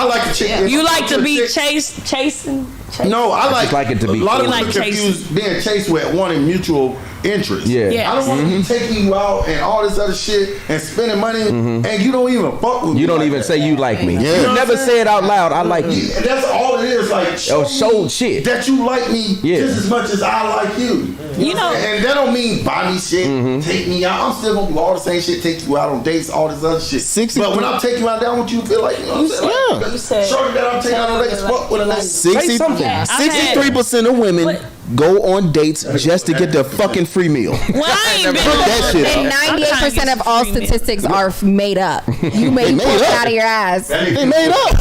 like the chick. You like to be chasing? No, I just like it to be A lot of You people like confuse being chased with wanting mutual interest. Yeah. Yeah. I don't want to be taking you out and all this other shit and spending money, and you don't even fuck with me. You don't like even that. say you like me. Yeah. You You know never what I'm say it out loud. I like you. Yeah, that's all it is. Like, show shit. that you like me Yeah. just as much as I like you. You know- and that don't mean buy me shit, take me out. I'm still gonna do all the same shit, take you out on dates, all this other shit. 63 But when I'm taking you out, I want you to feel like, you know what I'm saying? Yeah. Like, You said- shorty that I'm taking out on dates, fuck with a little. 63% of women go on dates just to get the fucking free meal. Well, I ain't been. Put that shit And up. 98% of all statistics are made up. You made made it up. out of your ass. They made up. Put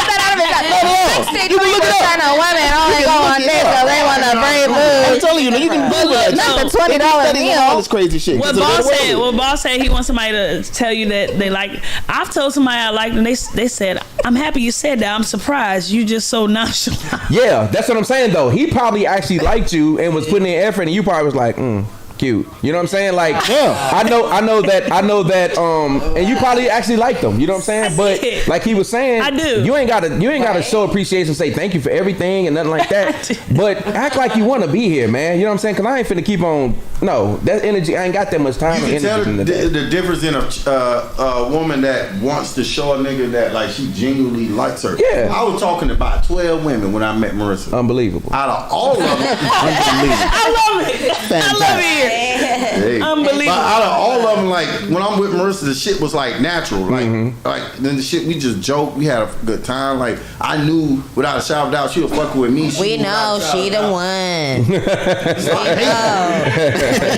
that out of his ass. You can look it up. 63% of women only go on dates because they want a free I'm food. telling telling you, you can Google that. Not the shit. $20 They all meal. this crazy shit. What boss said he wants somebody to tell you that they like. I've told somebody I liked them. They said, "I'm happy you said that. I'm surprised. You just so nonchalant." Yeah, that's what I'm saying though. He probably actually liked you and was putting in effort, and you probably was like, cute. You know what I'm saying? Like, Yeah. I know that. And you probably actually liked them. You know what I'm saying? But like he was saying, I do. You ain't gotta show appreciation, say thank you for everything and nothing like that. But act like you want to be here, man. You know what I'm saying? Because I ain't finna keep on. No, that energy. I ain't got that much time. You and can energy tell in the difference in a woman that wants to show a nigga that like she genuinely likes her. Yeah. I was talking to about 12 women when I met Marissa. Unbelievable. Out of all of them, I love it. I love it. hey, Unbelievable. But out of all of them, like when I'm with Marissa, the shit was like natural. Like, like then the shit we just joked. We had a good time. Like I knew without a shadow of doubt she was fucking with me. We know she the one. We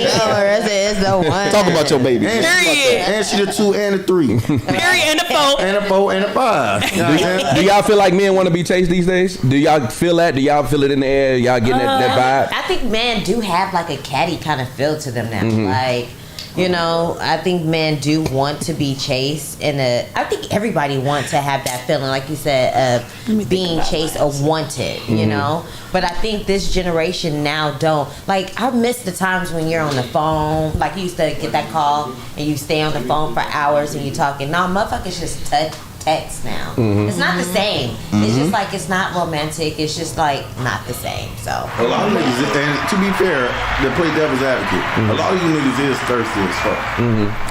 know Marissa is the one. Talk about your baby. And she the 2 and the 3. Period. And the 4. And a 4 and a 5. You know what I'm saying? Do y'all feel like men want to be chased these days? Do y'all feel that? Do y'all feel it in the air? Y'all getting that vibe? I think men do have like a catty kind of feel to them now. Like, you know, I think men do want to be chased, and I think everybody wants to have that feeling, like you said, of being chased or wanted. You know, but I think this generation now don't. Like, I miss the times when you're on the phone. Like, you used to get that call and you stay on the phone for hours and you talking. No, motherfuckers just text now. It's not the same. It's just like it's not romantic. It's just like not the same. So A lot of niggas, and to be fair, to play devil's advocate, a lot of you niggas is thirsty as fuck.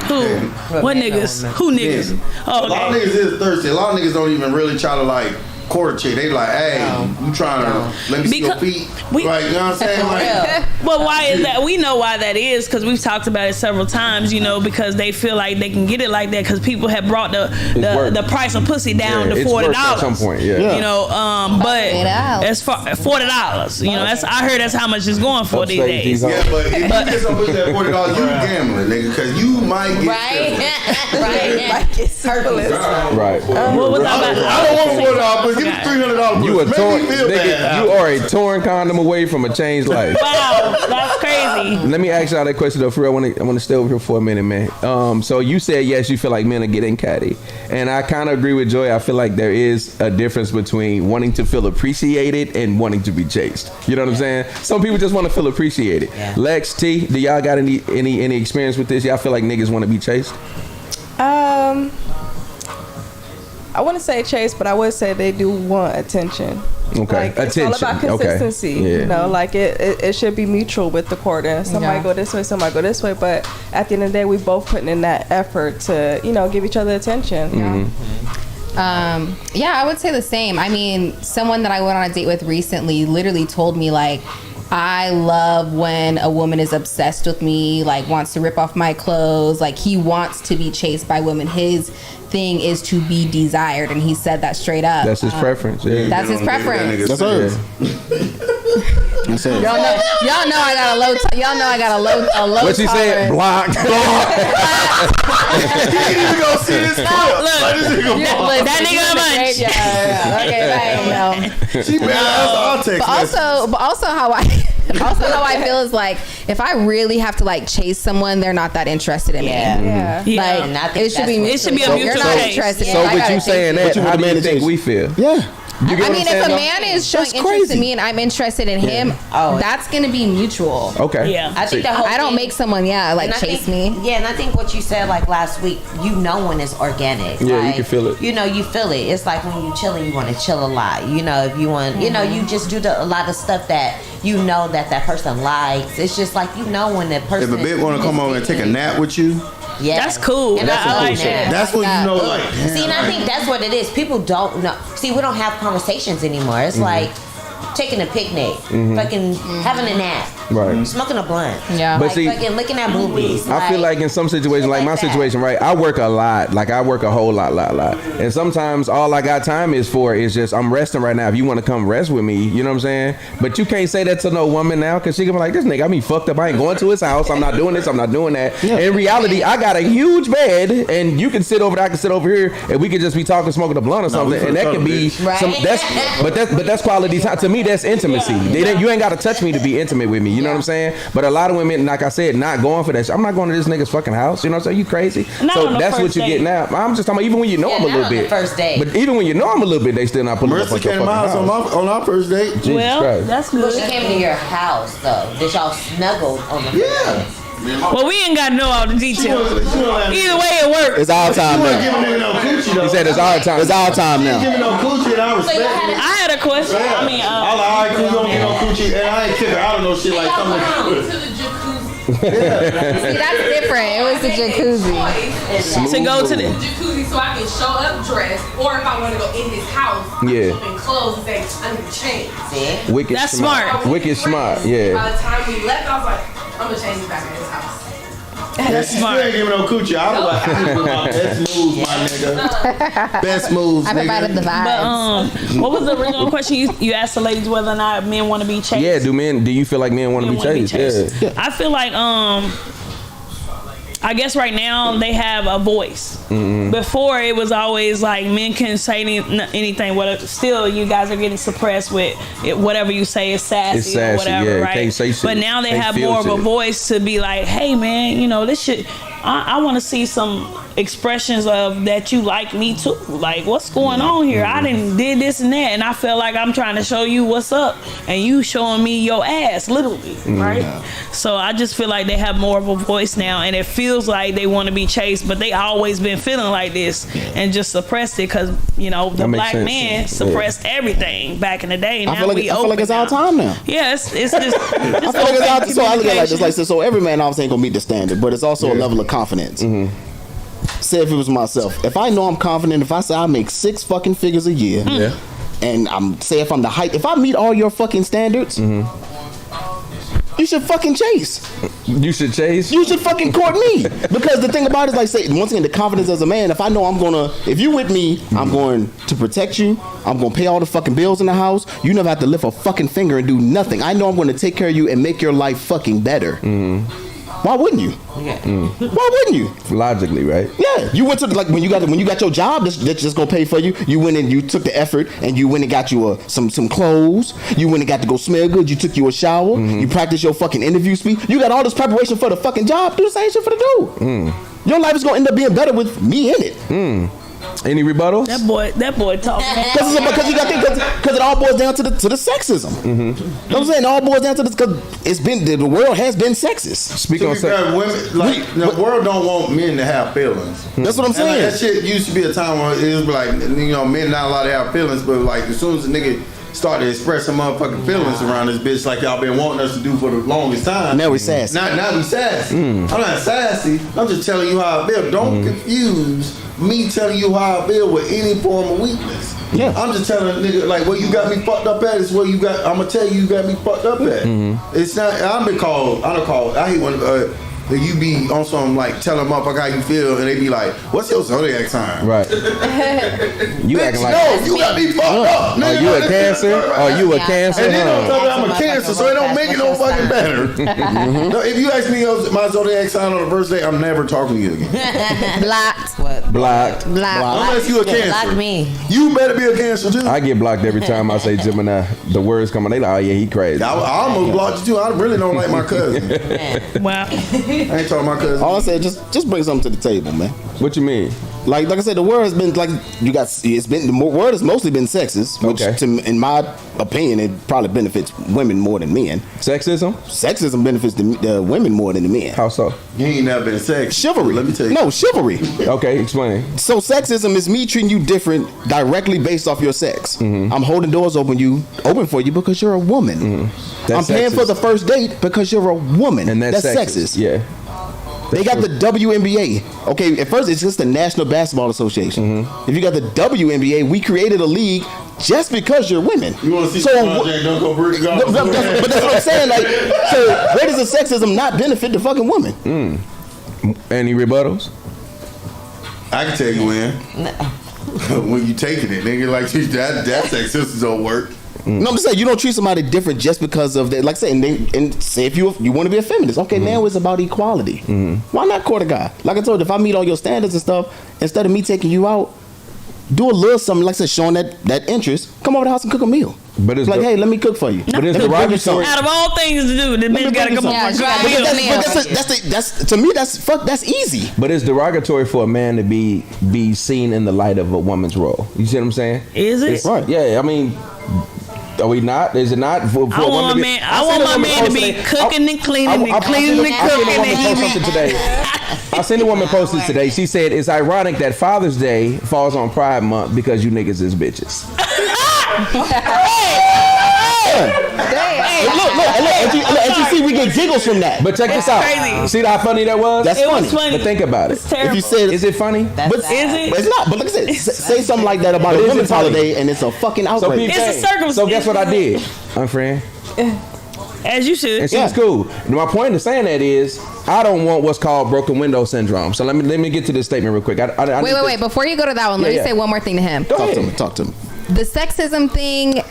Who? What niggas? Who niggas? Oh, A lot of okay. niggas is thirsty. A lot of niggas don't even really try to like court a chick. They like, hey, you trying to let me see your feet? Like, you know what I'm saying? Like, But why is that? We know why that is because we've talked about it several times. You know, because they feel like they can get it like that because people have brought the price of pussy down to it's $40 worth at some point. Yeah. You know, but as far $40, you know, I heard that's how much it's going for these days. yeah, but if you get some pussy at $40, you gambling, nigga, because you might get syphilis. Right. What was that about? I don't want $40, but give me $300. You a Make torn me feel nigga, bad. you are a torn condom away from a changed life. Wow, that's crazy. Let me ask y'all that question though. For real, I want to stay over here for a minute, man. So you said yes, you feel like men are getting catty, and I kind of agree with Joy. I feel like there is a difference between wanting to feel appreciated and wanting to be chased. You know what I'm saying? Some people just want to feel appreciated. Yeah. Lex, T, do y'all got any experience with this? Y'all feel like niggas want to be chased? I wouldn't say chase, but I would say they do want attention. Okay, Like, it's all about consistency. Okay. Yeah. You know, like it should be mutual with the courting. Somebody go this way, somebody go this way. But at the end of the day, we both putting in that effort to, you know, give each other attention. Yeah, I would say the same. I mean, someone that I went on a date with recently literally told me, like, I love when a woman is obsessed with me, like wants to rip off my clothes, like he wants to be chased by women. His thing is to be desired, and he said that straight up. That's his preference. Yeah. That's his preference. That's hers. That's hers. Y'all know I got a low. Y'all know I got a low. What she said? tolerance. Block. You go see this clip. Like, this nigga Look, That nigga a bunch. Yeah. Okay, bye. She better ask our text message. But also how I feel is like if I really have to like chase someone, they're not that interested in me. Yeah. Yeah. Like And I think it should be. that's It should be a You're mutual not chase. interested. So I with gotta you saying that, What you how want do a man you to think chase? we feel? Yeah. You get I what mean, I'm if a saying, man is showing That's interest crazy. in me and I'm interested in him, that's gonna be mutual. though? Okay. Yeah. I think the whole I don't thing- make someone like And I chase think- me. Yeah, and I think what you said like last week, you know when it's organic. Yeah, you like, can feel it. You know, you feel it. It's like when you chilling, you want to chill a lot. You know, if you want, you know, you just do a lot of stuff that you know that person likes. It's just like you know when that person. If a bitch want to come over and take a nap with you, yeah, That's cool. And I like that. that's when you know, like, See, and I think that's what it is. People don't know. See, we don't have conversations anymore. It's like taking a picnic, fucking having a nap, Right. smoking a blunt. Yeah. But Like see, fucking looking at movies. I feel like in some situations, like my like that. situation, right? I work a lot. Like I work a whole lot. And sometimes all I got time is just I'm resting right now. If you want to come rest with me, you know what I'm saying? But you can't say that to no woman now because she can be like, this nigga got me fucked up. I ain't going to his house. I'm not doing this. I'm not doing that. In reality, I got a huge bed and you can sit over there. I can sit over here and we could just be talking, smoking a blunt or something. And that can be Right. that's quality time. To me, that's intimacy. You ain't got to touch me to be intimate with me. You You know what I'm saying? But a lot of women, like I said, not going for that shit. I'm not going to this nigga's fucking house. You know what I'm saying? You crazy? Not So on the that's what first you date. get now. I'm just talking about even when you know him a not little on the bit. first date. But even when you know him a little bit, they still not pulling up Marissa on your came to my fucking house house. on our first date. Jesus Well, Christ. that's Well, she good. came to your house though. Did y'all snuggle on the Yeah. Well, we ain't got to know all the details. Either way, it works. It's our time You wasn't now. giving nigga no coochie though. He said it's our time. It's our time You ain't now. giving no coochie and I respect it. I had a question. I mean, I was like, all right, cool, you don't get no coochie, and I ain't kidding. I don't know shit like something. See, that's different. It was the jacuzzi. to go to the. Jacuzzi so I can show up dressed, or if I want to go in his house, Yeah. I can clothes and say, I need to change. See? Wicked That's smart. Wicked smart, yeah. By the time we left, I was like, I'm gonna change back at his house. Yeah, she still ain't giving no coochie. I was like, I was my best moves, my nigga. Best moves, I provided the nigga. vibes. What was the original question you asked the ladies whether or not men want to be chased? Yeah, do you feel like men want to Men be wanna chased? Yeah. I feel like I guess right now they have a voice. Mm-hmm. Before it was always like men can say anything. Still, you guys are getting suppressed with it, whatever you say is sassy, It's sassy, or whatever, yeah. right? Can't say shit. But now they Can't have feel more of a shit. voice to be like, hey man, you know this shit. I want to see some expressions of that you like me too. Like what's going on here? I didn't did this and that, and I feel like I'm trying to show you what's up, and you showing me your ass, literally, right? So I just feel like they have more of a voice now, and it feels like they want to be chased, but they always been feeling like this and just suppressed it because the That makes black sense. man suppressed everything back in the day. Now I feel like it's open our now. time now. Yeah, it's just. I feel like it's our, so I look at it like this, like so every man obviously ain't gonna meet the standard, but it's also a level of confidence. Say if it was myself, if I know I'm confident, if I say I make 6 fucking figures a year, Yeah. and say if I'm the height, if I meet all your fucking standards, you should fucking chase. You should chase. You should fucking court me. Because the thing about it is, like, say, once again, the confidence as a man, if I know I'm gonna, if you with me, I'm going to protect you, I'm gonna pay all the fucking bills in the house, you never have to lift a fucking finger and do nothing. I know I'm gonna take care of you and make your life fucking better. Why wouldn't you? Why wouldn't you? Logically, right? Yeah, you went to like when you got your job that's just gonna pay for you. You went and you took the effort and you went and got you some clothes. You went and got to go smell good. You took you a shower. You practiced your fucking interview speech. You got all this preparation for the fucking job. Do the same shit for the dude. Your life is gonna end up being better with me in it. Any rebuttals? That boy talking. Because it all boils down to the sexism. You know what I'm saying? It all boils down to this because it's been the world has been sexist. Speak To on be fair, women, like the world don't want men to have feelings. That's what I'm And like, saying. that shit used to be a time where it was like, men not allowed to have feelings, but like as soon as the nigga started to express some motherfucking feelings around this bitch, like y'all been wanting us to do for the longest time. Now we sassy. Now we sassy. I'm not sassy. I'm just telling you how I feel. Don't confuse me telling you how I feel with any form of weakness. Yeah. I'm just telling a nigga like where you got me fucked up at is where you got. I'm gonna tell you got me fucked up at. It's not. I hate when you be on some like telling motherfucker how you feel and they be like, "What's your zodiac sign?" Right. You Bitch, acting like. no, you got me fucked up. Are Nigga, you a no, Cancer? Are you a Yeah, Cancer? And then on Huh? top of that, I'm a Cancer, so it don't make it no fucking better. No, if you ask me my zodiac sign on the first day, I'm never talking to you again. Blocked. What? Blocked. Unless you a Cancer. Block me. You better be a Cancer too. I get blocked every time I say Gemini. The words come on. They like, oh yeah, he crazy. I almost blocked you too. I really don't like my cousin. Wow. I ain't talking my cousin. All I said, just bring something to the table, man. What you mean? Like I said, the world has been like the word has mostly been sexist, which in my opinion, it probably benefits women more than men. Sexism? Sexism benefits the women more than the men. How so? You ain't never been sex. Chivalry. Let me tell you. No, chivalry. Okay, explain. So sexism is me treating you different directly based off your sex. I'm holding doors open for you because you're a woman. I'm paying for the first date because you're a woman. And that's sexist. Yeah. They got the WNBA. Okay, at first it's just the National Basketball Association. If you got the WNBA, we created a league just because you're women. You want to see so, don't go Brick but that's what I'm saying. Like, so where does the sexism not benefit the fucking woman? Any rebuttals? I can tell you when. When you taking it, nigga, like that sexism don't work. No, I'm just saying you don't treat somebody different just because of that. Like say, and say if you want to be a feminist, okay, now it's about equality. Why not court a guy? Like I told you, if I meet all your standards and stuff, instead of me taking you out, do a little something, like I said, showing that interest. Come over to the house and cook a meal. But it's like, hey, let me cook for you. But it's derogatory. Out of all things to do, the bitch gotta come over and cook. That's to me. That's easy. But it's derogatory for a man to be seen in the light of a woman's role. You see what I'm saying? Is it? It's, right. Yeah. I mean, are we not? Is it not? For I want my man to be cooking and cleaning and cleaning and cooking and eating. Today. I seen a woman post this today. She said it's ironic that Father's Day falls on Pride Month because you niggas is bitches. Hey, look, and you see we get giggles from that. But check this out. Crazy. See how funny that was? That's funny. But think about it. It's terrible. If you said, is it funny? Is it? It's not. But like I said, say something like that about a women's holiday, and it's a fucking outrage. It's a circumstance. So guess what I did, unfriend? As you should. And she was cool. And my point in saying that is, I don't want what's called broken window syndrome. So let me get to this statement real quick. Wait. Before you go to that one, let me say one more thing to him. Talk to me. The sexism thing,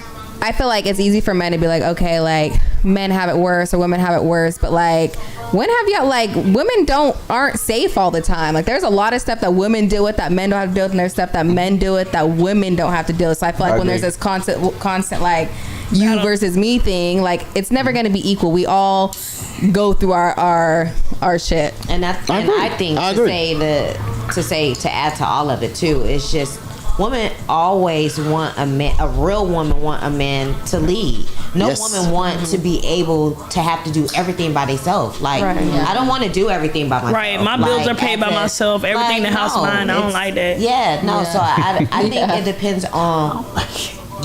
I feel like it's easy for men to be like, okay, like men have it worse or women have it worse, but like when have y'all, like women aren't safe all the time. Like there's a lot of stuff that women deal with that men don't have to deal with, and there's stuff that men deal with that women don't have to deal with. So I feel like when there's this constant like you versus me thing, like it's never going to be equal. We all go through our shit. And I think to add to all of it too, it's just women always want a real woman want a man to lead. No woman want to be able to have to do everything by themselves. Like I don't want to do everything by myself. Right, my bills are paid by myself. Everything in the house mine. I don't like that. So I think it depends on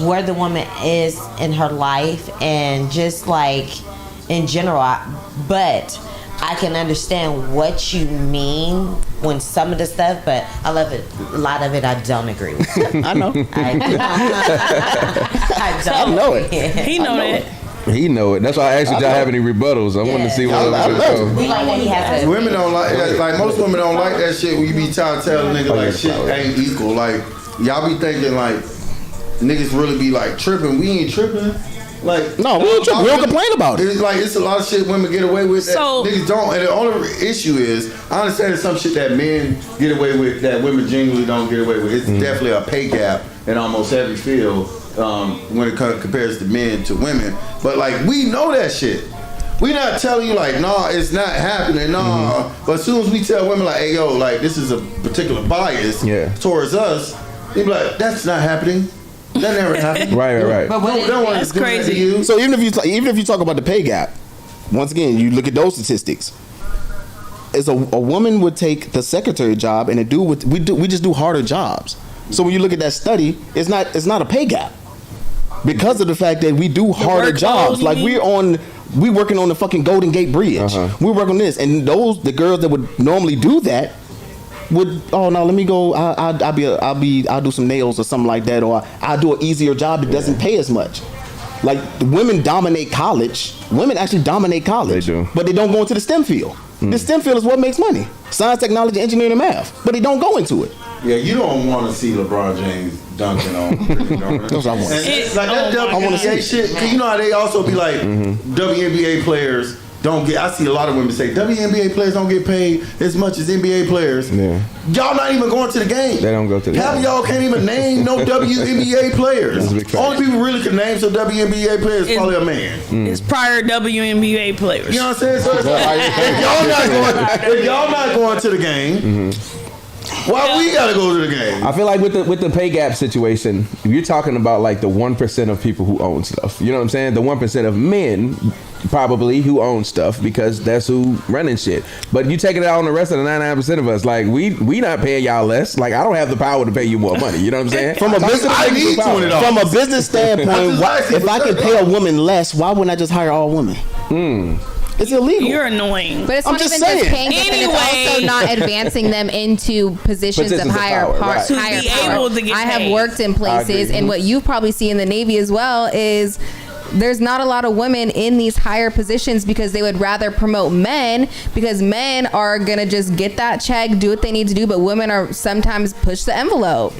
where the woman is in her life and just like in general. But I can understand what you mean when some of the stuff, but I love it. A lot of it I don't agree with. I know. I don't know it. He know that. He know it. That's why I asked you, y'all have any rebuttals. I want to see what Women don't like most women don't like that shit when you be trying to tell a nigga like shit ain't equal. Like y'all be thinking like niggas really be like tripping. We ain't tripping. Like no, we don't trip. We don't complain about it. It's like it's a lot of shit women get away with that niggas don't. And the only issue is I understand there's some shit that men get away with that women genuinely don't get away with. It's definitely a pay gap in almost every field when it compares to men to women. But like we know that shit. We not telling you like nah, it's not happening. Nah, but as soon as we tell women like, hey yo, like this is a particular bias towards us, they be like, that's not happening. That never happened. Right. But that's crazy. So even if you talk about the pay gap, once again, you look at those statistics. As a woman would take the secretary job, and we just do harder jobs. So when you look at that study, it's not a pay gap because of the fact that we do harder jobs. Like we working on the fucking Golden Gate Bridge. We work on this, and the girls that would normally do that would let me go. I'll do some nails or something like that, or I'll do an easier job that doesn't pay as much. Like women dominate college. Women actually dominate college. They do, but they don't go into the STEM field. The STEM field is what makes money: science, technology, engineering, and math. But they don't go into it. Yeah, you don't want to see LeBron James dunking on. That's what I want. It's like that WNBA shit. Cause you know how they also be like WNBA players. I see a lot of women say WNBA players don't get paid as much as NBA players. Yeah. Y'all not even going to the game. They don't go to the game. Half of y'all can't even name no WNBA players. Only people really can name some WNBA players is probably a man. It's prior WNBA players. You know what I'm saying? So it's like, if y'all not going to the game, why we gotta go to the game? I feel like with the pay gap situation, you're talking about like the 1% of people who own stuff. You know what I'm saying? The 1% of men probably who own stuff because that's who running shit. But you take it out on the rest of the 99% of us. Like we not paying y'all less. Like I don't have the power to pay you more money. You know what I'm saying? From a business standpoint, if I can pay a woman less, why wouldn't I just hire all women? It's illegal. You're annoying. But it's not even just paying them, it's also not advancing them into positions of higher power. I have worked in places, and what you've probably seen in the Navy as well is there's not a lot of women in these higher positions because they would rather promote men, because men are gonna just get that check, do what they need to do, but women are sometimes push the envelope.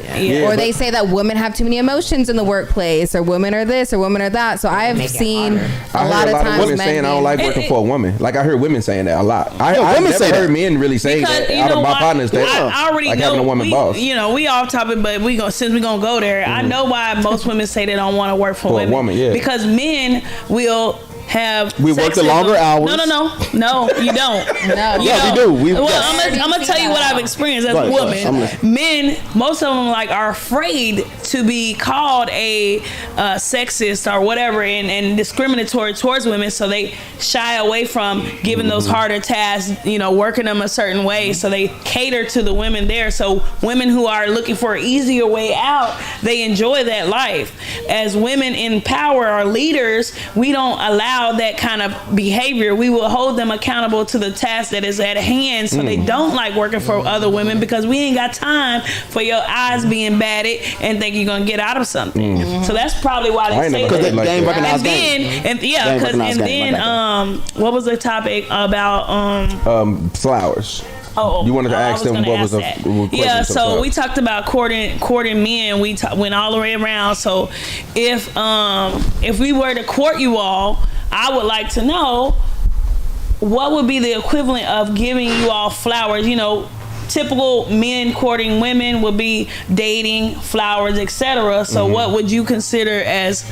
Or they say that women have too many emotions in the workplace, or women are this or women are that. So I have seen a lot of times women saying I don't like working for a woman. Like I heard women saying that a lot. I've never heard men really say that out of my partners. I already like know having a woman boss. You know, we off topic, but since we're gonna go there, I know why most women say they don't want to work for women. A woman, yeah. Because men will have We work the longer hours. No, you don't. No, yeah, we do. I'm gonna tell you what I've experienced as a woman. Men, most of them like are afraid to be called a sexist or whatever and discriminatory towards women, so they shy away from giving those harder tasks, you know, working them a certain way, so they cater to the women there. So women who are looking for an easier way out, they enjoy that life. As women in power or leaders, we don't allow that kind of behavior. We will hold them accountable to the task that is at hand, so they don't like working for other women, because we ain't got time for your eyes being batted and think you're gonna get out of something. So that's probably why they say that. What was the topic about? Flowers. You wanted to ask them what was the question. Yeah, so we talked about courting men. We went all the way around. So if we were to court you all, I would like to know what would be the equivalent of giving you all flowers. You know, typical men courting women would be dating, flowers, etc. So what would you consider as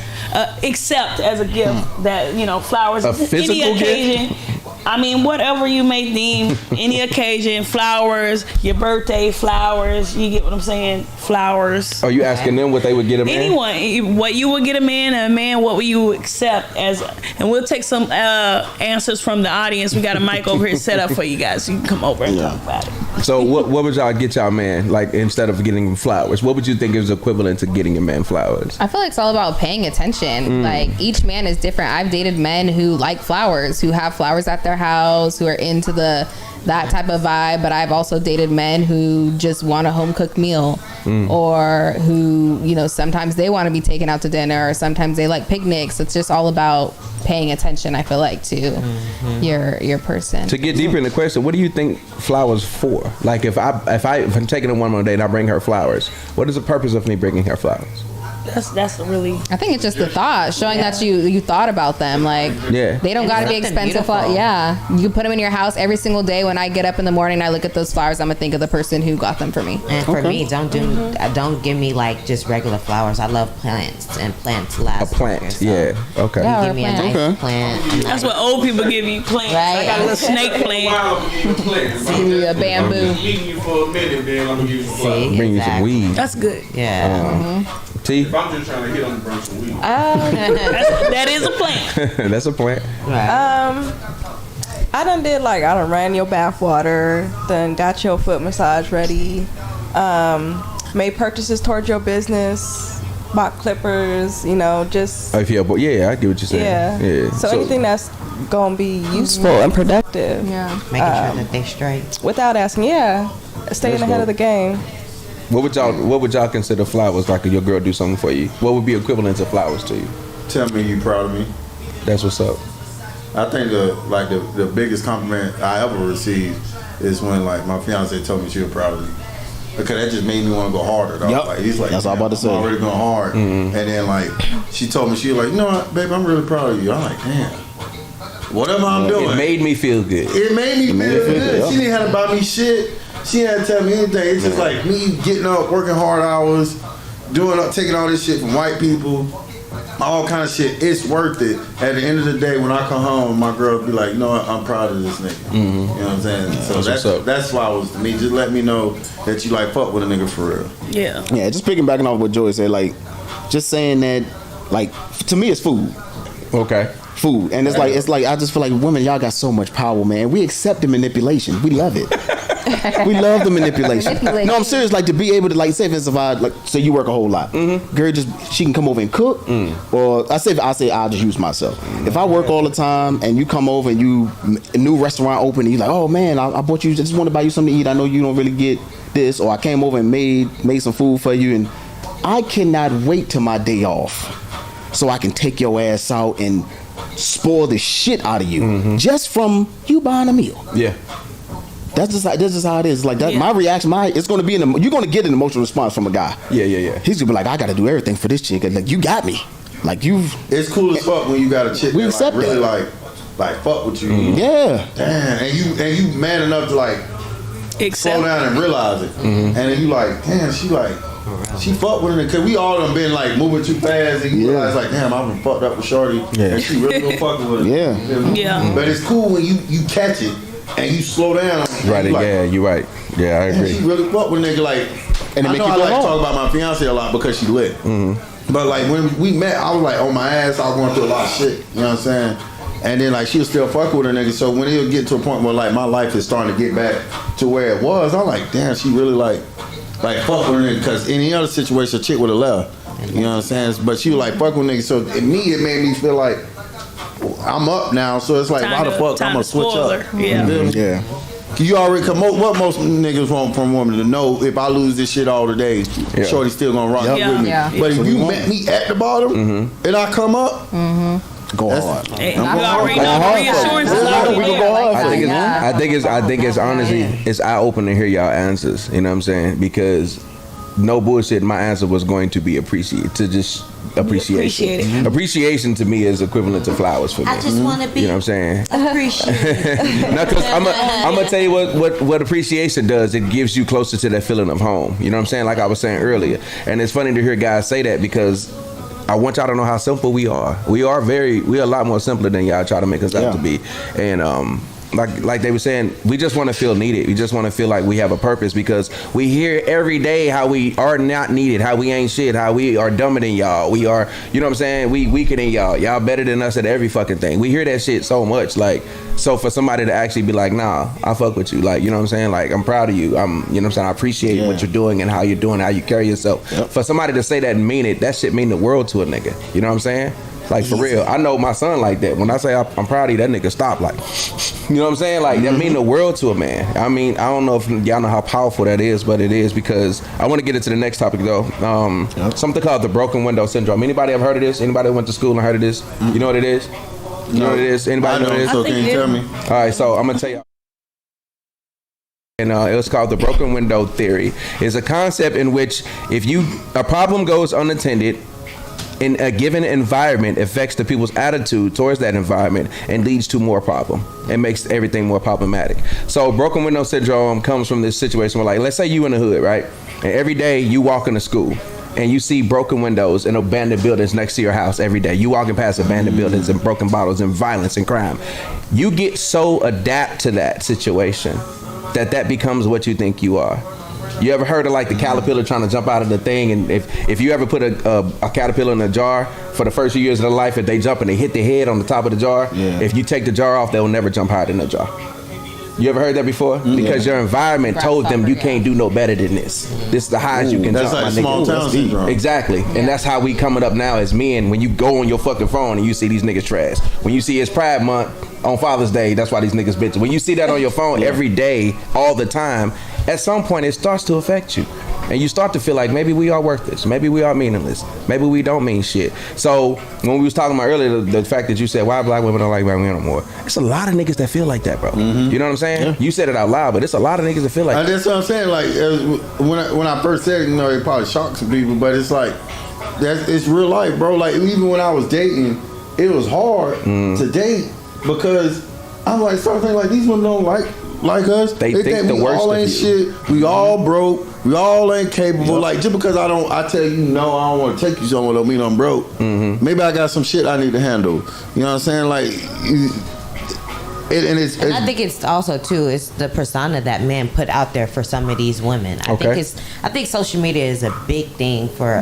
accept as a gift? That, you know, flowers, a physical any occasion gift? I mean, whatever you may deem, any occasion, flowers, your birthday, flowers. You get what I'm saying? Flowers. Are you asking them what they would get a man? Anyone, what you would get a man, what would you accept as? And we'll take some answers from the audience. We got a mic over here set up for you guys, so you can come over and talk about it. So what would y'all get y'all man, like, instead of getting him flowers? What would you think is equivalent to getting a man flowers? I feel like it's all about paying attention. Like, each man is different. I've dated men who like flowers, who have flowers at their house, who are into that type of vibe, but I've also dated men who just want a home cooked meal, or who, you know, sometimes they want to be taken out to dinner, or sometimes they like picnics. It's just all about paying attention, I feel like, to your person. To get deeper in the question, what do you think flowers for? Like, if I'm taking a woman on a date and I bring her flowers, what is the purpose of me bringing her flowers? That's a really. I think it's just the thought, showing that you thought about them. Like, they don't got to be expensive. Yeah, you put them in your house every single day. When I get up in the morning, I look at those flowers. I'm gonna think of the person who got them for me. And for me, don't give me like just regular flowers. I love plants, and plants last. A plant, longer, so Yeah, give me a nice plant. That's what old people give you, plants. Right. I got a little snake plant. Give you a bamboo. Bring you some weed. That's good. Yeah. T? If I'm just trying to hit on the bring some weed. That is a plant. That's a plant. I done ran your bath water, then got your foot massage ready, made purchases towards your business, bought clippers, you know, just. Oh, if you're yeah, I get what you're saying. Yeah. So anything that's gonna be useful and productive. Yeah. Making sure that they straight. Without asking, staying ahead of the game. What would y'all consider flowers? Like, if your girl do something for you, what would be equivalent to flowers to you? Tell me you proud of me. That's what's up. I think the biggest compliment I ever received is when like my fiance told me she was proud of me, because that just made me want to go harder. Though. Yep. Like, he's like, that's all I'm about to say. I'm already going hard, and then like she told me, she was like, you know what, babe, I'm really proud of you. I'm like, damn. Whatever I'm doing, it made me feel good. It made me feel good. She didn't have to buy me shit. She didn't tell me anything. It's just like me getting up, working hard hours, taking all this shit from white people, all kind of shit. It's worth it. At the end of the day, when I come home, my girl be like, you know what, I'm proud of this nigga. You know what I'm saying? So that's why it was to me. Just let me know that you like fuck with a nigga for real. Yeah. Yeah, just piggybacking off what Joy said, like, just saying that, like, to me, it's food. Okay. Food. And it's like I just feel like women, y'all got so much power, man. We accept the manipulation. We love it. We love the manipulation. No, I'm serious. Like, to be able to, like, say, if it's say you work a whole lot, girl, she can come over and cook, or I'll just use myself. If I work all the time and you come over and a new restaurant open, and you're like, oh man, I bought you, I just want to buy you something to eat. I know you don't really get this, or I came over and made some food for you, and I cannot wait till my day off so I can take your ass out and spoil the shit out of you just from you buying a meal. Yeah. That's just how it is. Like that, my reaction, it's gonna be you're gonna get an emotional response from a guy. Yeah. He's gonna be like, I gotta do everything for this chick. Like, you got me. Like, It's cool as fuck when you got a chick We that accept really that. like fuck with you. Yeah. Damn, and you man enough to like slow down and realize it. And then you like, damn, she fuck with her, cause we all done been like moving too fast, and you realize like, damn, I've been fucked up with shorty, and she really don't fucking with her. Yeah. But it's cool when you catch it and you slow down. Right. Like, Yeah. You're right. Yeah, I agree. she really fuck with a nigga like. And it I make know you I go like to home. talk about my fiance a lot because she lit. But like when we met, I was like on my ass. I was going through a lot of shit. You know what I'm saying? And then like she was still fucking with her nigga. So when it'll get to a point where like my life is starting to get back to where it was, I'm like, damn, she really like fuck with her nigga. Because any other situation, a chick would have left. You know what I'm saying? But she was like fuck with nigga. So in me, it made me feel like I'm up now. So it's like, why the fuck I'm gonna switch up? Yeah. Yeah. You already what most niggas want from women to know, if I lose this shit all today, shorty still gonna rock with me. Yeah. But if you met me at the bottom and I come up, Go hard. You already know the reassurance is already We can there. go hard. I think it's honestly, it's eye opening to hear y'all answers. You know what I'm saying? Because no bullshit, my answer was going to be appreciation. Appreciate it. Appreciation to me is equivalent to flowers for me. I just want to be You know what I'm saying? appreciated. No, because I'm gonna tell you what appreciation does. It gives you closer to that feeling of home. You know what I'm saying? Like I was saying earlier, and it's funny to hear guys say that because I want y'all to know how simple we are. We are a lot more simpler than y'all try to make us out to be. And like they were saying, we just want to feel needed. We just want to feel like we have a purpose, because we hear every day how we are not needed, how we ain't shit, how we are dumber than y'all. We are, you know what I'm saying? We weaker than y'all. Y'all better than us at every fucking thing. We hear that shit so much. Like, so for somebody to actually be like, nah, I fuck with you. Like, you know what I'm saying? Like, I'm proud of you. You know what I'm saying? I appreciate what you're doing and how you're doing, how you carry yourself. For somebody to say that and mean it, that shit mean the world to a nigga. You know what I'm saying? Like, for real. I know my son like that. When I say I'm proud of you, that nigga stop. Like, you know what I'm saying? Like, that mean the world to a man. I mean, I don't know if y'all know how powerful that is, but it is, because I want to get into the next topic, though. Something called the broken window syndrome. Anybody ever heard of this? Anybody went to school and heard of this? You know what it is? You know what it is? Anybody know what it is? So can you tell me? All right, so I'm going to tell you. And it was called the broken window theory. It's a concept in which if a problem goes unattended in a given environment, affects the people's attitude towards that environment and leads to more problem. It makes everything more problematic. So broken window syndrome comes from this situation where, like, let's say you in the hood, right? And every day you walk into school and you see broken windows and abandoned buildings next to your house every day. You walking past abandoned buildings and broken bottles and violence and crime. You get so adapt to that situation that becomes what you think you are. You ever heard of like the caterpillar trying to jump out of the thing? And if you ever put a caterpillar in a jar for the first few years of their life, if they jump and they hit their head on the top of the jar, if you take the jar off, they will never jump higher than the jar. You ever heard that before? Because your environment told them you can't do no better than this. This is the highest you can That's jump, like my small nigga. town syndrome. Exactly. And that's how we coming up now as men. When you go on your fucking phone and you see these niggas trash. When you see it's Pride Month on Father's Day, that's why these niggas bitches. When you see that on your phone every day, all the time, at some point it starts to affect you. And you start to feel like maybe we are worthless. Maybe we are meaningless. Maybe we don't mean shit. So when we was talking about earlier, the fact that you said, why black women don't like black men no more? It's a lot of niggas that feel like that, bro. You know what I'm saying? Yeah. You said it out loud, but it's a lot of niggas that feel like that. That's what I'm saying. Like, when I first said it, you know, it probably shocked some people, but it's like, it's real life, bro. Like, even when I was dating, it was hard to date, because I'm like, starting to think like, these women don't like us. They think the worst all ain't shit. We all broke. We all ain't capable. Like, just because I tell you no, I don't want to take you somewhere, don't mean I'm broke. Maybe I got some shit I need to handle. You know what I'm saying? Like, and I think it's also too, it's the persona that men put out there for some of these women. I think social media is a big thing for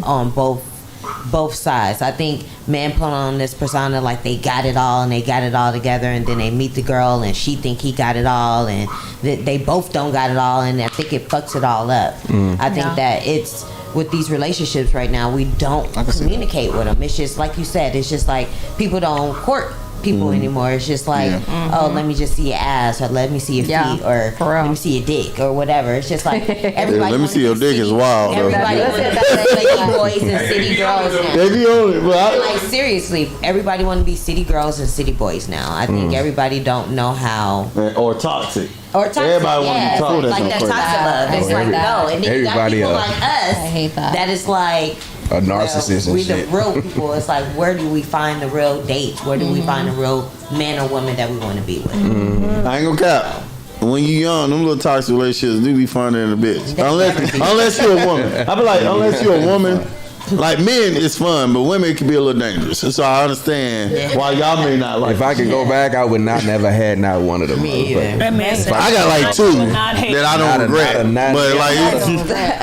on both sides. I think men put on this persona like they got it all and they got it all together, and then they meet the girl and she think he got it all, and they both don't got it all, and I think it fucks it all up. I think that it's with these relationships right now, we don't communicate with them. It's just like you said, it's just like people don't court people anymore. It's just like, oh, let me just see your ass, or let me see your feet, or let me see your dick, or whatever. It's just like everybody. Let me see your dick is wild. Everybody wants to be city boys and city girls now. They be on it, but Like seriously, everybody want to be city girls and city boys now. I think everybody don't know how. or toxic. Or toxic, Everybody want to be toxic. like that toxic love. It's like no, and then you got Everybody people else. like us. I hate that. That is like A narcissist and we shit. the real people. It's like where do we find the real dates? Where do we find the real man or woman that we want to be with? I ain't gonna cap. When you young, them little toxic relationships do be fun in a bitch. Unless you're a woman. I be like, unless you're a woman. Like men, it's fun, but women can be a little dangerous. And so I understand why y'all may not like. If I could go back, I would never had not one of them. Me either. That man said, I got like two not hate. that I don't regret. But like,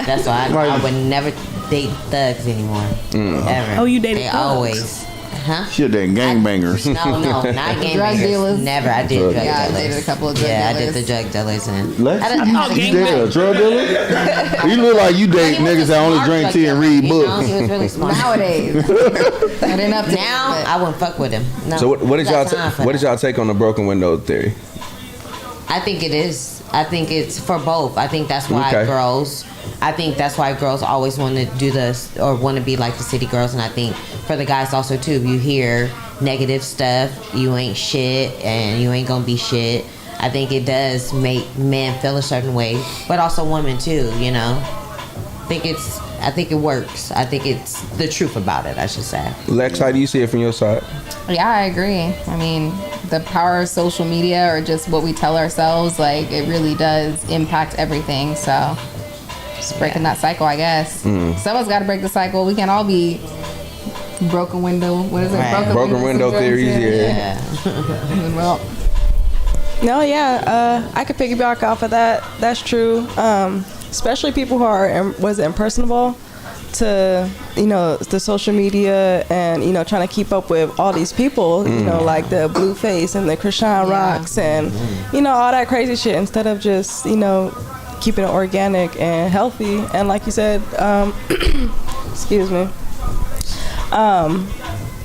That's why I would never date thugs anymore. Ever. Oh, you dated They thugs? always. Huh? shit, they gangbangers. No, not game Drug dealers. Never. I did drug Yeah, I dealers. dated a couple of drug I dealers. did the drug dealers. And Lex, I done- you dated a drug dealer? You look like you date He was niggas a that only smart drink drug tea and dealer, read you know? books. He was really smart. Nowadays, I didn't have to. Now I wouldn't fuck with him. No. So what did y'all Got time for what did that. y'all take on the broken window theory? I think it is. I think it's for both. I think that's why Okay. girls. I think that's why girls always want to do this or want to be like the city girls. And I think for the guys also too. You hear negative stuff. You ain't shit, and you ain't gonna be shit. I think it does make men feel a certain way, but also women too. You know. I think it works. I think it's the truth about it. I should say. Lex, how do you see it from your side? Yeah, I agree. I mean, the power of social media or just what we tell ourselves, like, it really does impact everything. So, just breaking that cycle, I guess. Someone's got to break the cycle. We can't all be broken window. What is it? Right. Broken window theories, Yeah. Well, No, I could piggyback off of that. That's true. Especially people who are impersonable to the social media and trying to keep up with all these people. Like the Blueface and the Krishan Rocks and all that crazy shit instead of just keeping it organic and healthy. And like you said, excuse me.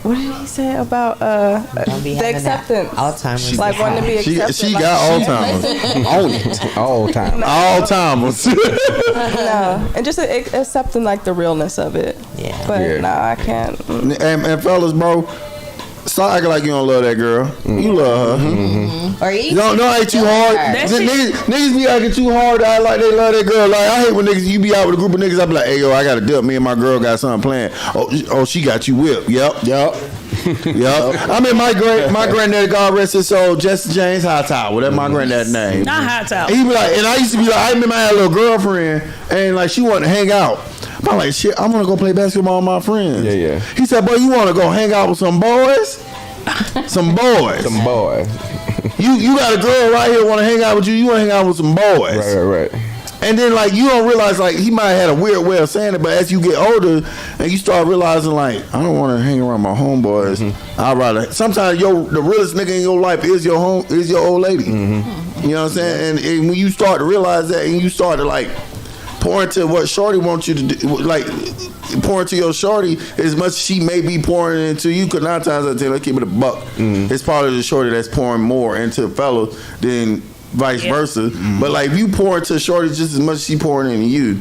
What did he say about Don't be the having that acceptance? Alzheimer's. Like wanting to be accepted. She like, got Alzheimer's. Own it. All time. Alzheimer's. No, and just accepting like the realness of it. Yeah. But Yeah. nah, I can't. and fellas, bro, stop acting like you don't love that girl. You love her. Or even No, ain't too hard. That shit- Niggas be acting too hard to act like they love that girl. Like I hate when niggas, you be out with a group of niggas, I be like, hey yo, I got a dip. Me and my girl got something planned. Oh, she got you whipped. Yep. I mean, my granddaddy, God rest his soul, Jesse James Hightower. That's my granddad's name. Not hot top. He be like, and I used to be like, I remember I had a little girlfriend, and like she wanted to hang out. I'm like, shit, I want to go play basketball with my friends. Yeah. He said, boy, you want to go hang out with some boys? Some boys. Some boy. You got a girl right here want to hang out with you. You want to hang out with some boys. Right. And then like you don't realize like he might have had a weird way of saying it, but as you get older and you start realizing like I don't want to hang around my homeboys. I'd rather sometimes the realest nigga in your life is your old lady. You know what I'm saying? And when you start to realize that and you start to like pour into what shorty wants you to do, like pour into your shorty as much as she may be pouring into you, because 9 times out of 10, let's keep it a buck. It's probably the shorty that's pouring more into fellas than vice versa. But like if you pour into shorty just as much as she pouring into you,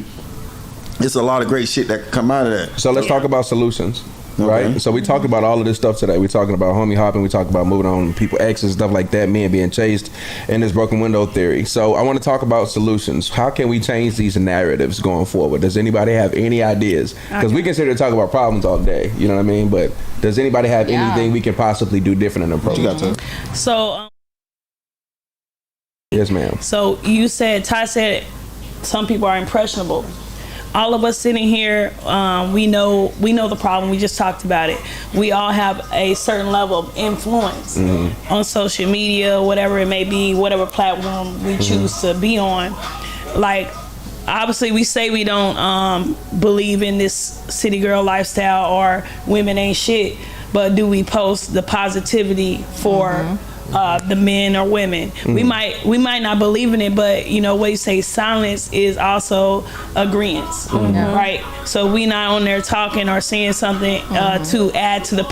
it's a lot of great shit that can come out of that. So let's talk about solutions. Right, so we talked about all of this stuff today. We're talking about homie hopping. We talked about moving on, people exes, stuff like that, men being chased, and this broken window theory. So I want to talk about solutions. How can we change these narratives going forward? Does anybody have any ideas? Because we can sit here and talk about problems all day. You know what I mean? But does anybody have anything we can possibly do different in approach? So, Yes, ma'am. so Ty said some people are impressionable. All of us sitting here, we know the problem. We just talked about it. We all have a certain level of influence on social media, whatever it may be, whatever platform we choose to be on. Like, obviously, we say we don't believe in this city girl lifestyle or women ain't shit, but do we post the positivity for the men or women. We might not believe in it, but you know what you say, silence is also agreement, right? So we not on there talking or saying something to add to the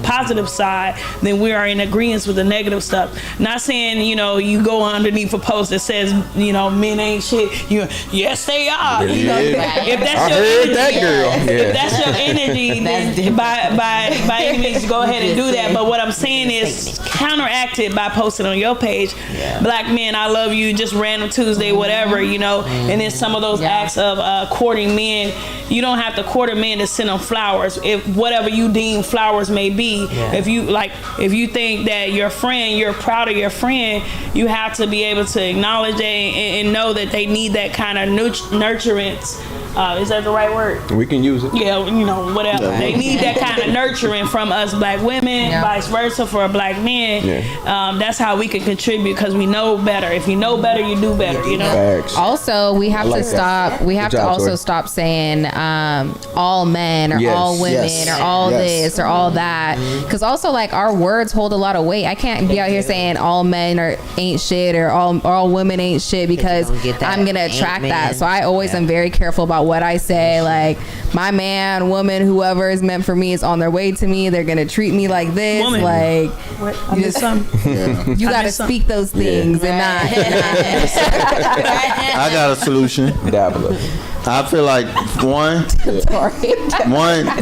positive side, then we are in agreement with the negative stuff. Not saying, you know, you go underneath a post that says, you know, men ain't shit. Yes they are. You know, if that's your energy, if that's your energy, then by any means go ahead and do that. But what I'm saying is counteract it by posting on your page, black men, I love you, just random Tuesday, whatever, you know. And then some of those acts of courting men, you don't have to court a man to send them flowers. If whatever you deem flowers may be, if you think that your friend, you're proud of your friend, you have to be able to acknowledge and know that they need that kind of nurturance. Is that the right word? We can use it. Yeah, you know, whatever. They need that kind of nurturing from us black women, vice versa for a black man. That's how we can contribute, because we know better. If you know better, you do better, you know? Facts. Also, we have to stop. We have to also stop saying all men or all women or all this or all that, because also like our words hold a lot of weight. I can't be out here saying all men ain't shit or all women ain't shit, because I'm gonna attract that. So I always am very careful about what I say. Like, my man, woman, whoever is meant for me is on their way to me. They're gonna treat me like this. Woman. Like, you gotta speak those things and not. I got a solution. I feel like one,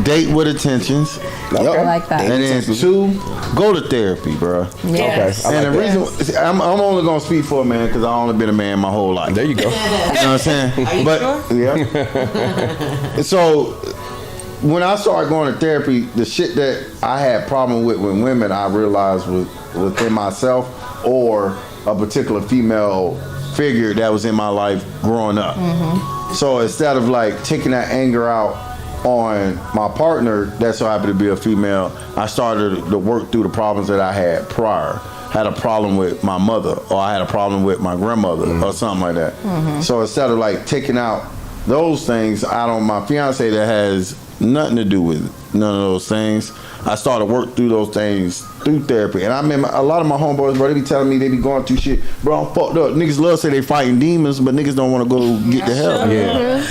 date with intentions. I like that. And then 2, go to therapy, bro. Yes. And the reason I'm only gonna speak for a man because I've only been a man my whole life. There you go. You know what I'm saying? So when I started going to therapy, the shit that I had problem with women, I realized was within myself or a particular female figure that was in my life growing up. So instead of like taking that anger out on my partner that so happened to be a female, I started to work through the problems that I had prior. Had a problem with my mother, or I had a problem with my grandmother, or something like that. So instead of like taking out those things out on my fiance that has nothing to do with none of those things, I started to work through those things through therapy. And I remember a lot of my homeboys, bro, they be telling me they be going through shit. Bro, I'm fucked up. Niggas love to say they fighting demons, but niggas don't want to go get the help.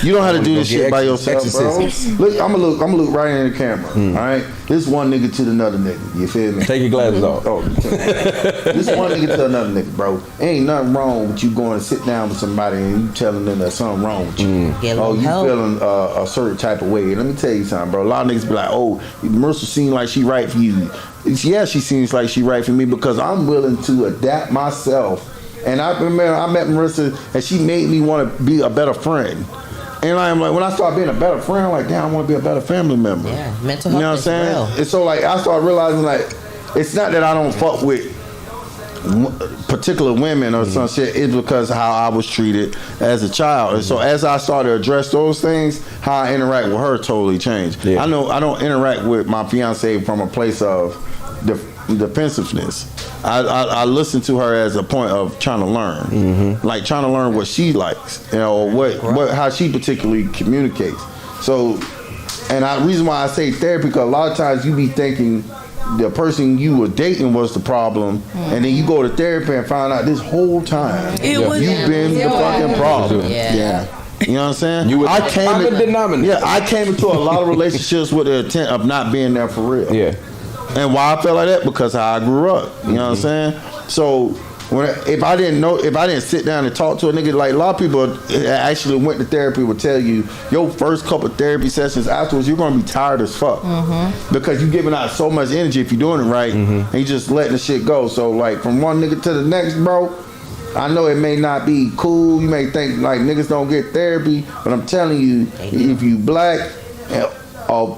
You don't have to do this shit by yourself, bro. Look, I'm gonna look right in the camera. All right, this one nigga to another nigga. You feel me? Take your glasses off. Oh, this one nigga to another nigga, bro. Ain't nothing wrong with you going to sit down with somebody and you telling them that something wrong with you. Oh, you feeling a certain type of way. Let me tell you something, bro. A lot of niggas be like, oh, Marissa seems like she right for you. Yeah, she seems like she right for me because I'm willing to adapt myself. And I remember I met Marissa and she made me want to be a better friend. And I'm like, when I started being a better friend, I'm like, damn, I want to be a better family member. Yeah, mental health. You know what I'm saying? Real. And so like I started realizing like it's not that I don't fuck with particular women or some shit, it's because how I was treated as a child. And so as I started to address those things, how I interact with her totally changed. I know I don't interact with my fiance from a place of defensiveness. I listen to her as a point of trying to learn, like trying to learn what she likes, you know, what how she particularly communicates. So, and the reason why I say therapy, because a lot of times you be thinking the person you were dating was the problem, and then you go to therapy and find out this whole time you've been the fucking problem. You know what I'm saying? I came into a lot of relationships with the intent of not being there for real. And why I felt like that? Because how I grew up. You know what I'm saying? So if I didn't sit down and talk to a nigga, like a lot of people actually went to therapy would tell you your first couple of therapy sessions afterwards you're gonna be tired as fuck because you're giving out so much energy if you're doing it right and you just letting the shit go. So like from one nigga to the next, bro, I know it may not be cool. You may think like niggas don't get therapy, but I'm telling you, if you black,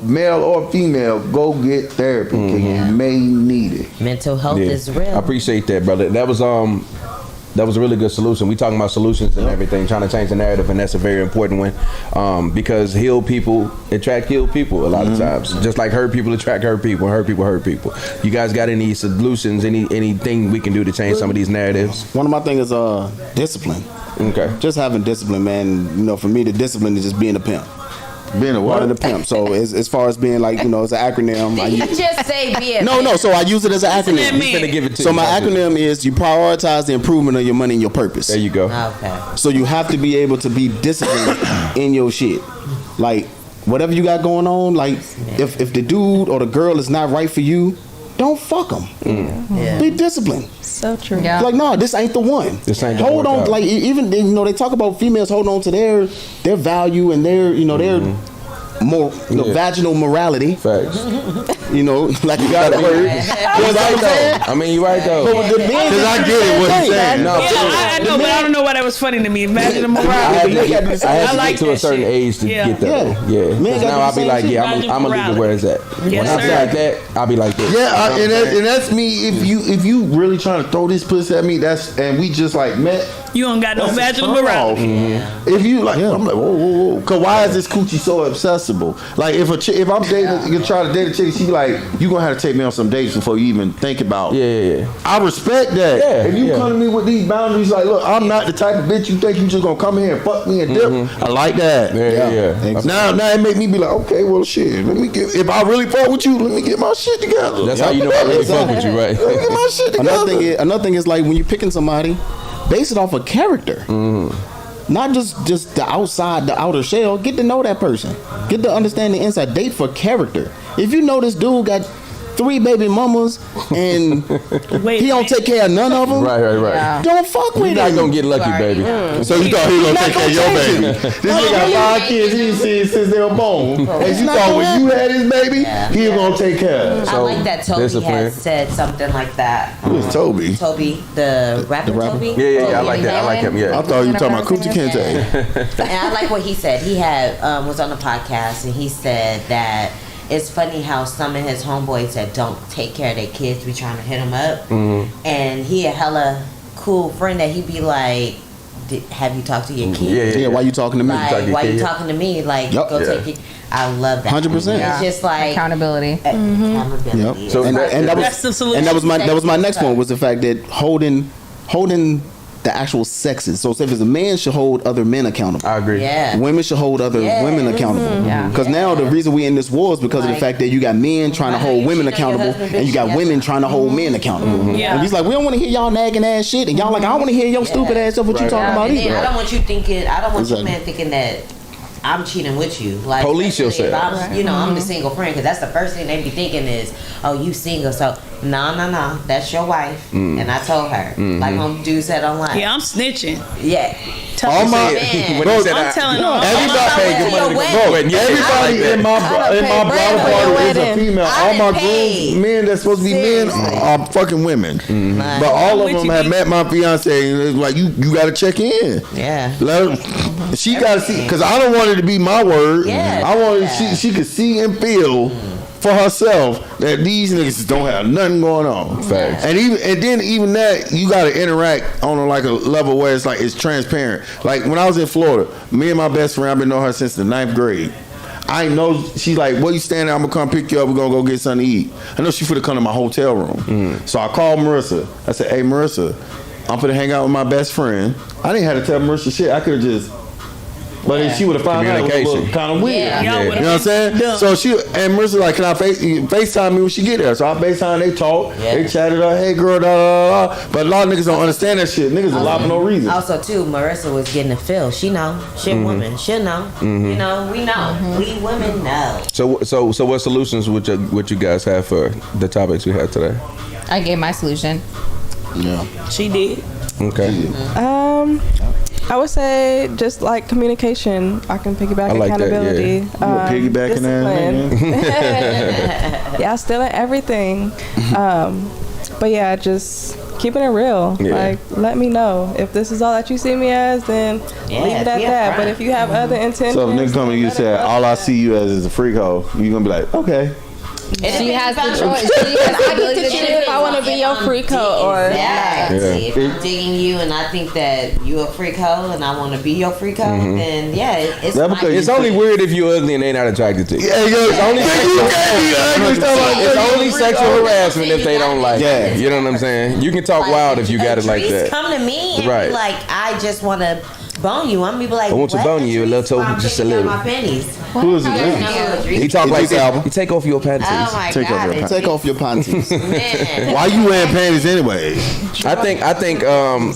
male or female, go get therapy because you may need it. Mental health is real. I appreciate that, brother. That was a really good solution. We talking about solutions and everything, trying to change the narrative, and that's a very important one because healed people attract healed people a lot of times. Just like hurt people attract hurt people, hurt people hurt people. You guys got any solutions, anything we can do to change some of these narratives? One of my things is discipline. Okay. Just having discipline, man. You know, for me, the discipline is just being a pimp. Being a One what? of the pimp. So as far as being like, you know, it's an acronym. I Did you use, just say be a no, so I use it as an that acronym. mean? He's gonna give it to So you. my acronym is you prioritize the improvement of your money and your purpose. There you go. Okay. So you have to be able to be disciplined in your shit. Like whatever you got going on, like if the dude or the girl is not right for you, don't fuck them. Yeah. Be disciplined. So true. Yeah. Like no, this ain't the one. This ain't the hold one, on. dog. Like even you know they talk about females holding on to their value and their their more vaginal morality. Facts. You know, like you got that word. You're right though. I mean, you're right though. Because I get it what he's saying. No, Yeah, I know, but I don't know why that was funny to me. Imagine the I morality. had to like get to that a certain shit. age to Yeah. get that. Yeah. Man, 'Cause gotta now do I'll the be like, same yeah, shit. I'm gonna leave it where it's at. Yes, When I sir. like that, I'll be like this. Yeah, and that's me. If you really trying to throw this pussy at me, and we just like met. You don't got no That's a vaginal turn morality. off. If you like, I'm like, whoa. Cause why is this coochie so accessible? Like if I'm dating, you try to date a chick, she be like, you gonna have to take me on some dates before you even think about. Yeah. I respect that. Yeah, if you yeah. come to me with these boundaries, like, look, I'm not the type of bitch you think you just gonna come here and fuck me and dip. I like that. Yeah. Now it make me be like, okay, well, shit. If I really fuck with you, let me get my shit together. That's how you know I really fuck with you, right? Let me get my shit together. Another thing is like when you're picking somebody, base it off of character. Not just the outside, the outer shell. Get to know that person. Get to understand the inside. Date for character. If you know this dude got 3 baby mamas and he don't take care of none of them, Right. Yeah. don't fuck with You're not him. gonna get lucky, baby. So you thought he was gonna take care of your baby? This nigga got 5 kids he ain't seen since they were born, and you thought when you had his baby, he was gonna take care of it. I like that Toby discipline. had said something like that. Who's Toby? Toby, the rapper Toby. Yeah. I like that. I like him. I Yeah. thought you were talking about Coochie Kente. And I like what he said. He had was on the podcast and he said that it's funny how some of his homeboys that don't take care of their kids be trying to hit him up, and he a hella cool friend that he be like, have you talked to your kids? Yeah, why you talking to me? Like, why you talking to me? Like, Yup. go take it. I love that. 100%. It's just like Accountability. accountability. Yep. So and that That's the was solution. that was my next one, was the fact that holding the actual sexes. So if it's a man, should hold other men accountable. I agree. Yeah. Women should hold other women accountable. Yeah. Because now the reason we in this war is because of the Like- fact that you got men trying to hold Right. women You cheat on your accountable, husband, and you bitch, got yes. women trying to hold men accountable. Yeah. And he's like, we don't want to hear y'all nagging ass shit, and y'all like, I don't want to hear your stupid ass stuff. What you talking about And then either? I don't want you thinking. I don't want Exactly. you man thinking that I'm cheating with you. Like Police especially yourself. if I'm, I'm the single friend, because that's the first thing they be thinking is, oh, you single. So no, that's your wife, and I told her. Like my dude said online. Yeah, I'm snitching. Yeah. All my Man. When he said I'm telling them. everybody in my bridal party is a female. All my grooms, men that's supposed to be men, are fucking women. But all of them have met my fiance, and it's like you got to check in. Yeah. Let her, she got to see, because I don't want it to be my word. Yeah, I want yeah. she could see and feel for herself that these niggas don't have nothing going on. Facts. And then even that, you got to interact on like a level where it's transparent. Like when I was in Florida, me and my best friend, I've been knowing her since the 9th grade. I know she's like, where you standing? I'm gonna come pick you up. We're gonna go get something to eat. I know she finna come to my hotel room. So I called Marissa. I said, hey Marissa, I'm finna hang out with my best friend. I didn't have to tell Marissa shit. I could have just. But if she would have found out, it was kind of weird. Yeah. Y'all You would've know what I'm saying? done. So and Marissa like, can I FaceTime me when she get there? So I FaceTime, they talk, they chatted up, hey girl, da. But a lot of niggas don't understand that shit. Niggas a lie for no reason. Also, too, Marissa was getting a feel. She know. She a woman. She'll know. You know, we know. We women know. So what solutions would you guys have for the topics we had today? I gave my solution. Yeah. She did. Okay. I would say just like communication. I can piggyback I like that, accountability. You a piggybacking ass discipline. nigga. Yeah, still in everything. But yeah, just keeping it real. Yeah. Like, let me know if this is all that you see me as. Then Yeah, leave it at be that. upfront. But if you have other intentions, So if nigga come to you and say, all I see you as is a freak hoe, you gonna be like, okay. She has the choice. She has the ability to choose. if I want to be your freak hoe or Exactly. Yeah. If I'm digging you and I think that you a freak hoe and I want to be your freak hoe, then yeah, it's That my because It's only weird if you're ugly and they not attracted to you. Yeah, yo, It's only sexual harassment if they don't like Yeah. you. You know what I'm saying? You can talk wild if you got it like Idris that. Come to me and Right. be like, I just want to bone you. I'm gonna be like, I want to what? bone you a little, Why I'm just a taking down little. My panties. Who is it? He talk like this this. album. You take off your panties. Oh my Take off god. your it's- Take off your panties. Man. Why you wearing panties anyway? I think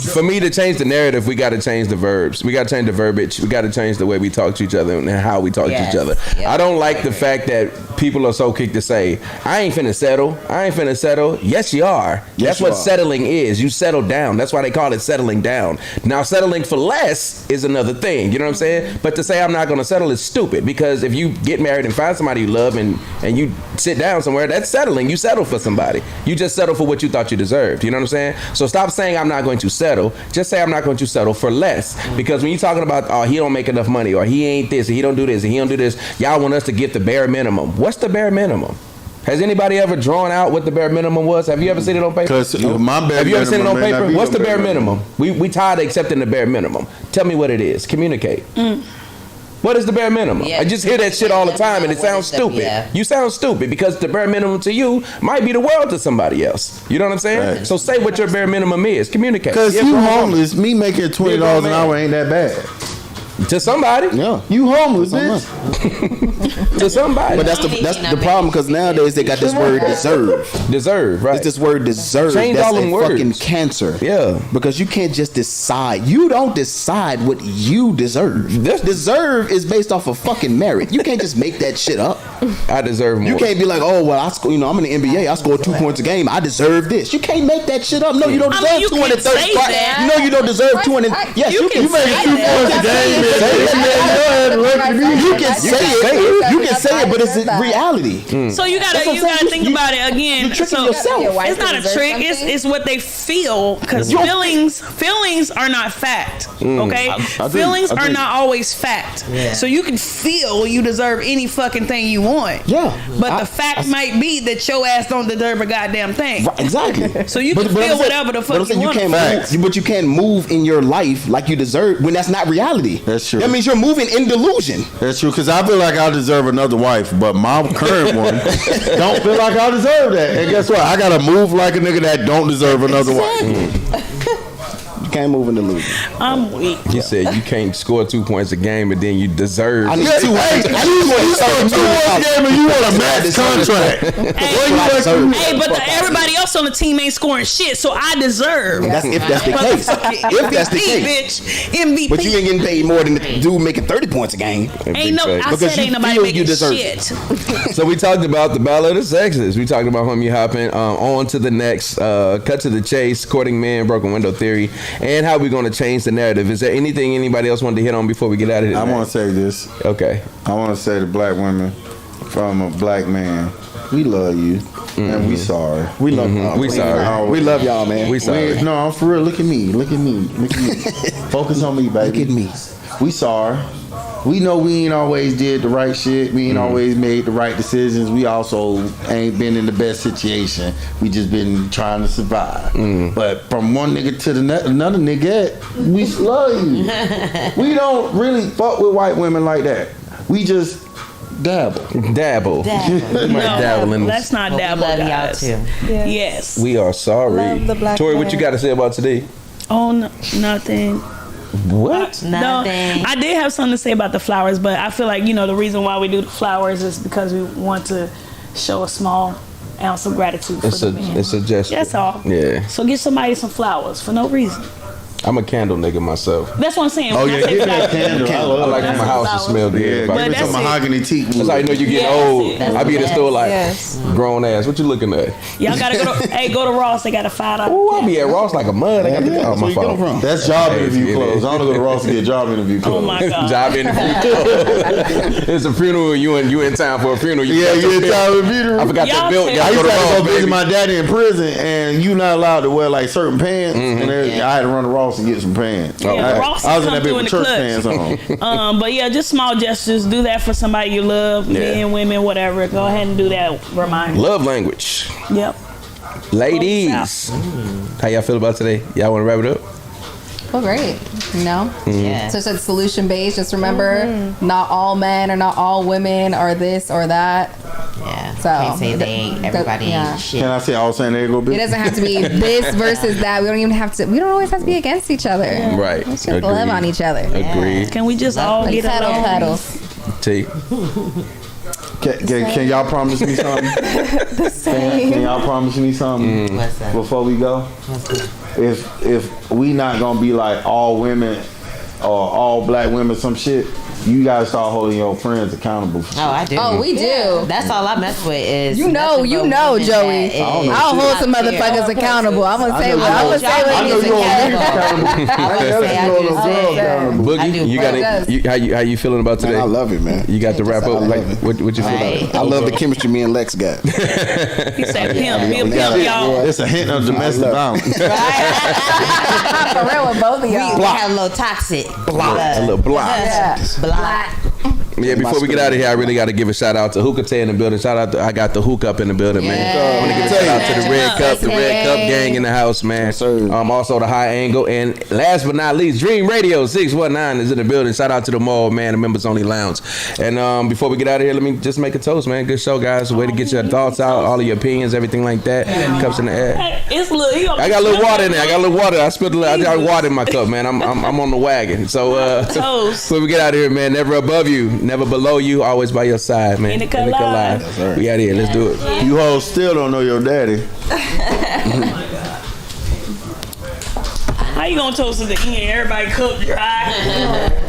for me to change the narrative, we got to change the verbs. We got to change the verbiage. We got to change the way we talk to each other and how we talk to each other. Yep. I don't like the fact that people are so quick to say, I ain't finna settle. I ain't finna settle. Yes, you are. That's you what are. settling is. You settle down. That's why they call it settling down. Now, settling for less is another thing. You know what I'm saying? But to say I'm not gonna settle is stupid, because if you get married and find somebody you love and you sit down somewhere, that's settling. You settle for somebody. You just settle for what you thought you deserved. You know what I'm saying? So stop saying I'm not going to settle. Just say I'm not going to settle for less. Because when you're talking about, oh, he don't make enough money, or he ain't this, or he don't do this, and he don't do this, y'all want us to get the bare minimum. What's the bare minimum? Has anybody ever drawn out what the bare minimum was? Have you ever seen it on paper? Because my bare Have you ever seen it on minimum may not paper? be What's the your bare minimum? We tired of accepting the bare minimum. Tell me what it is. Communicate. What is the bare minimum? Yeah. I just hear that shit all the time, and it What sounds is the- stupid. yeah. You sound stupid because the bare minimum to you might be the world to somebody else. You know what I'm saying? Right. So say what your bare minimum is. Communicate. Because Yeah, you bro. homeless, me making $20 an hour ain't that bad. To somebody. Yeah. You homeless, bitch. To somebody. But that's the problem, because nowadays they got this word deserve. Deserve, right? It's this word deserve. Change That's all them a words. fucking cancer. Yeah. Because you can't just decide. You don't decide what you deserve. This- Deserve is based off of fucking merit. You can't just make that shit up. I deserve more. You can't be like, oh well, I'm in the NBA. I scored 2 points a game. I deserve this. You can't make that shit up. No, you don't I deserve mean, you can 230 say points. that. You know you don't deserve 200. Yes, you can say make 2 that. points a game. You can say it. You can say it, but it's reality. So you That's gotta what I'm saying. think about it again. You're tricking So yourself. it's not a trick. It's what they feel, because feelings are not fact. Okay, feelings are not always fact. So you can feel you deserve any fucking thing you want. Yeah, but the fact might be that your ass don't deserve a goddamn thing. Right, exactly. So you can I'm feel saying- whatever the but fuck I'm saying you want. but you can't move in your life like you deserve when that's not reality. That's true. That means you're moving in delusion. That's true, because I feel like I deserve another wife, but my current one don't feel like I deserve that. And guess what? I gotta move like a nigga that don't deserve another wife. You can't move in delusion. I'm weak. You said you can't score 2 points a game, and then you deserve. I need Yeah, 2 hey, points. you score 2 points game and you want a max contract. Hey, but everybody else on the team ain't scoring shit, so I deserve. That's if that's the case. If that's the MVP, case. bitch. MVP. But you ain't getting paid more than the dude making 30 points a game. Ain't no. I Because said you ain't nobody feel you making deserve shit. So we talked about the Battle of the Sexes. We talked about homie hopping. On to the next. Cut to the chase. Courting men, broken window theory, and how we going to change the narrative. Is there anything anybody else wanted to hit on before we get out of here? I want to say this. Okay. I want to say to black women, from a black man, we love you. And we sorry. We love y'all. We sorry. We love y'all, man. We sorry. No, I'm for real. Look at me. Look at me. Look at me. Focus on me, baby. Look at me. We sorry. We know we ain't always did the right shit. We ain't always made the right decisions. We also ain't been in the best situation. We just been trying to survive. But from one nigga to another nigga, we love you. We don't really fuck with white women like that. We just dabble. Dabble. We might dabble in Let's not But we dabble, love y'all guys. too. Yes. We are sorry. Love the black Tori, what man. you got to say about today? Oh, nothing. What? Nothing. No, I did have something to say about the flowers, but I feel like, the reason why we do the flowers is because we want to show a small ounce of gratitude for the men. It's a gesture. That's all. Yeah. So get somebody some flowers for no reason. I'm a candle nigga myself. That's what I'm saying. Oh, When I yeah, say give me that flowers- candle. I like That's my house to flowers. smell good. Yeah, If I- But give me that's some it. mahogany teak. That's how you know you getting Yeah, old. that's it. I be in the store like Yes. grown ass. What you looking at? Y'all gotta go to Ross. They got a $5. Oh, I be at Ross like a mud. I got to Yeah, oh, that's my where you get 'em fault. from. That's job Hey, interview it clothes. is. I don't go to Ross to get job interview clothes. Oh my God. Job interview. It's a funeral. You in town for a funeral. Yeah, forgot you your in belt. town with funeral. I forgot Y'all that belt. say- Y'all I used go to to have to Ross, go visit baby. my daddy in prison, and you not allowed to wear like certain pants. And I had to run to Ross and get some pants. Yeah, Ross I was in come that bit through in with the church clutch. pants on. But yeah, just small gestures. Do that for somebody you love, men, women, whatever. Go ahead and do that. Remind. Love language. Yep. Ladies, how y'all feel about today? Y'all want to wrap it up? Well, great. Yeah. So it's solution based. Just remember, not all men or not all women are this or that. Yeah. So, Can't say they ain't. Everybody yeah. ain't shit. Can I say all San Diego It bitch? doesn't have to be this versus that. We don't even have to. We don't always have to be against each other. Right. Let's just love on each other. Agreed. Can we just all Like get pedal along? pedals. T. Can y'all promise me something? Can y'all promise me something What's that? before we go? If we not gonna be like all women or all black women, some shit, you gotta start holding your friends accountable. For Oh, I do. Oh, we do. That's all I mess with is You know, nothing but women Joey. that is I'll hold some not fair. motherfuckers accountable. I'm gonna say what I I'm gonna say what I know needs you accountable. accountable. Boogie, you got it. How you feeling about today? Man, I love it, man. You got to wrap up. I Like, love it. what you feel Right. about? I love the chemistry me and Lex got. He said pimp, y'all. It's a hint of domestic violence. For real with both of y'all. We have a little toxic. A little block. Yeah. Yeah, before we get out of here, I really got to give a shout out to Hookah Tay in the building. Shout out to I got the hook up in the building, man. I want to give a shout out to the Red Cup, gang in the house, man. Also the High Angle, and last but not least, Dream Radio 619 is in the building. Shout out to them all, man. The members only lounge. And before we get out of here, let me just make a toast, man. Good show, guys. A way to get your thoughts out, all of your opinions, everything like that. Cups in the air. Hey, it's a little. I got a little water in there. I spilled a little. I got water in my cup, man. I'm on the wagon. So Toast. before we get out of here, man, never above you, never below you, always by your side, man. Indica Live. We out here. Let's do it. You hoes still don't know your daddy. How you gonna toast at the end? Everybody cook dry.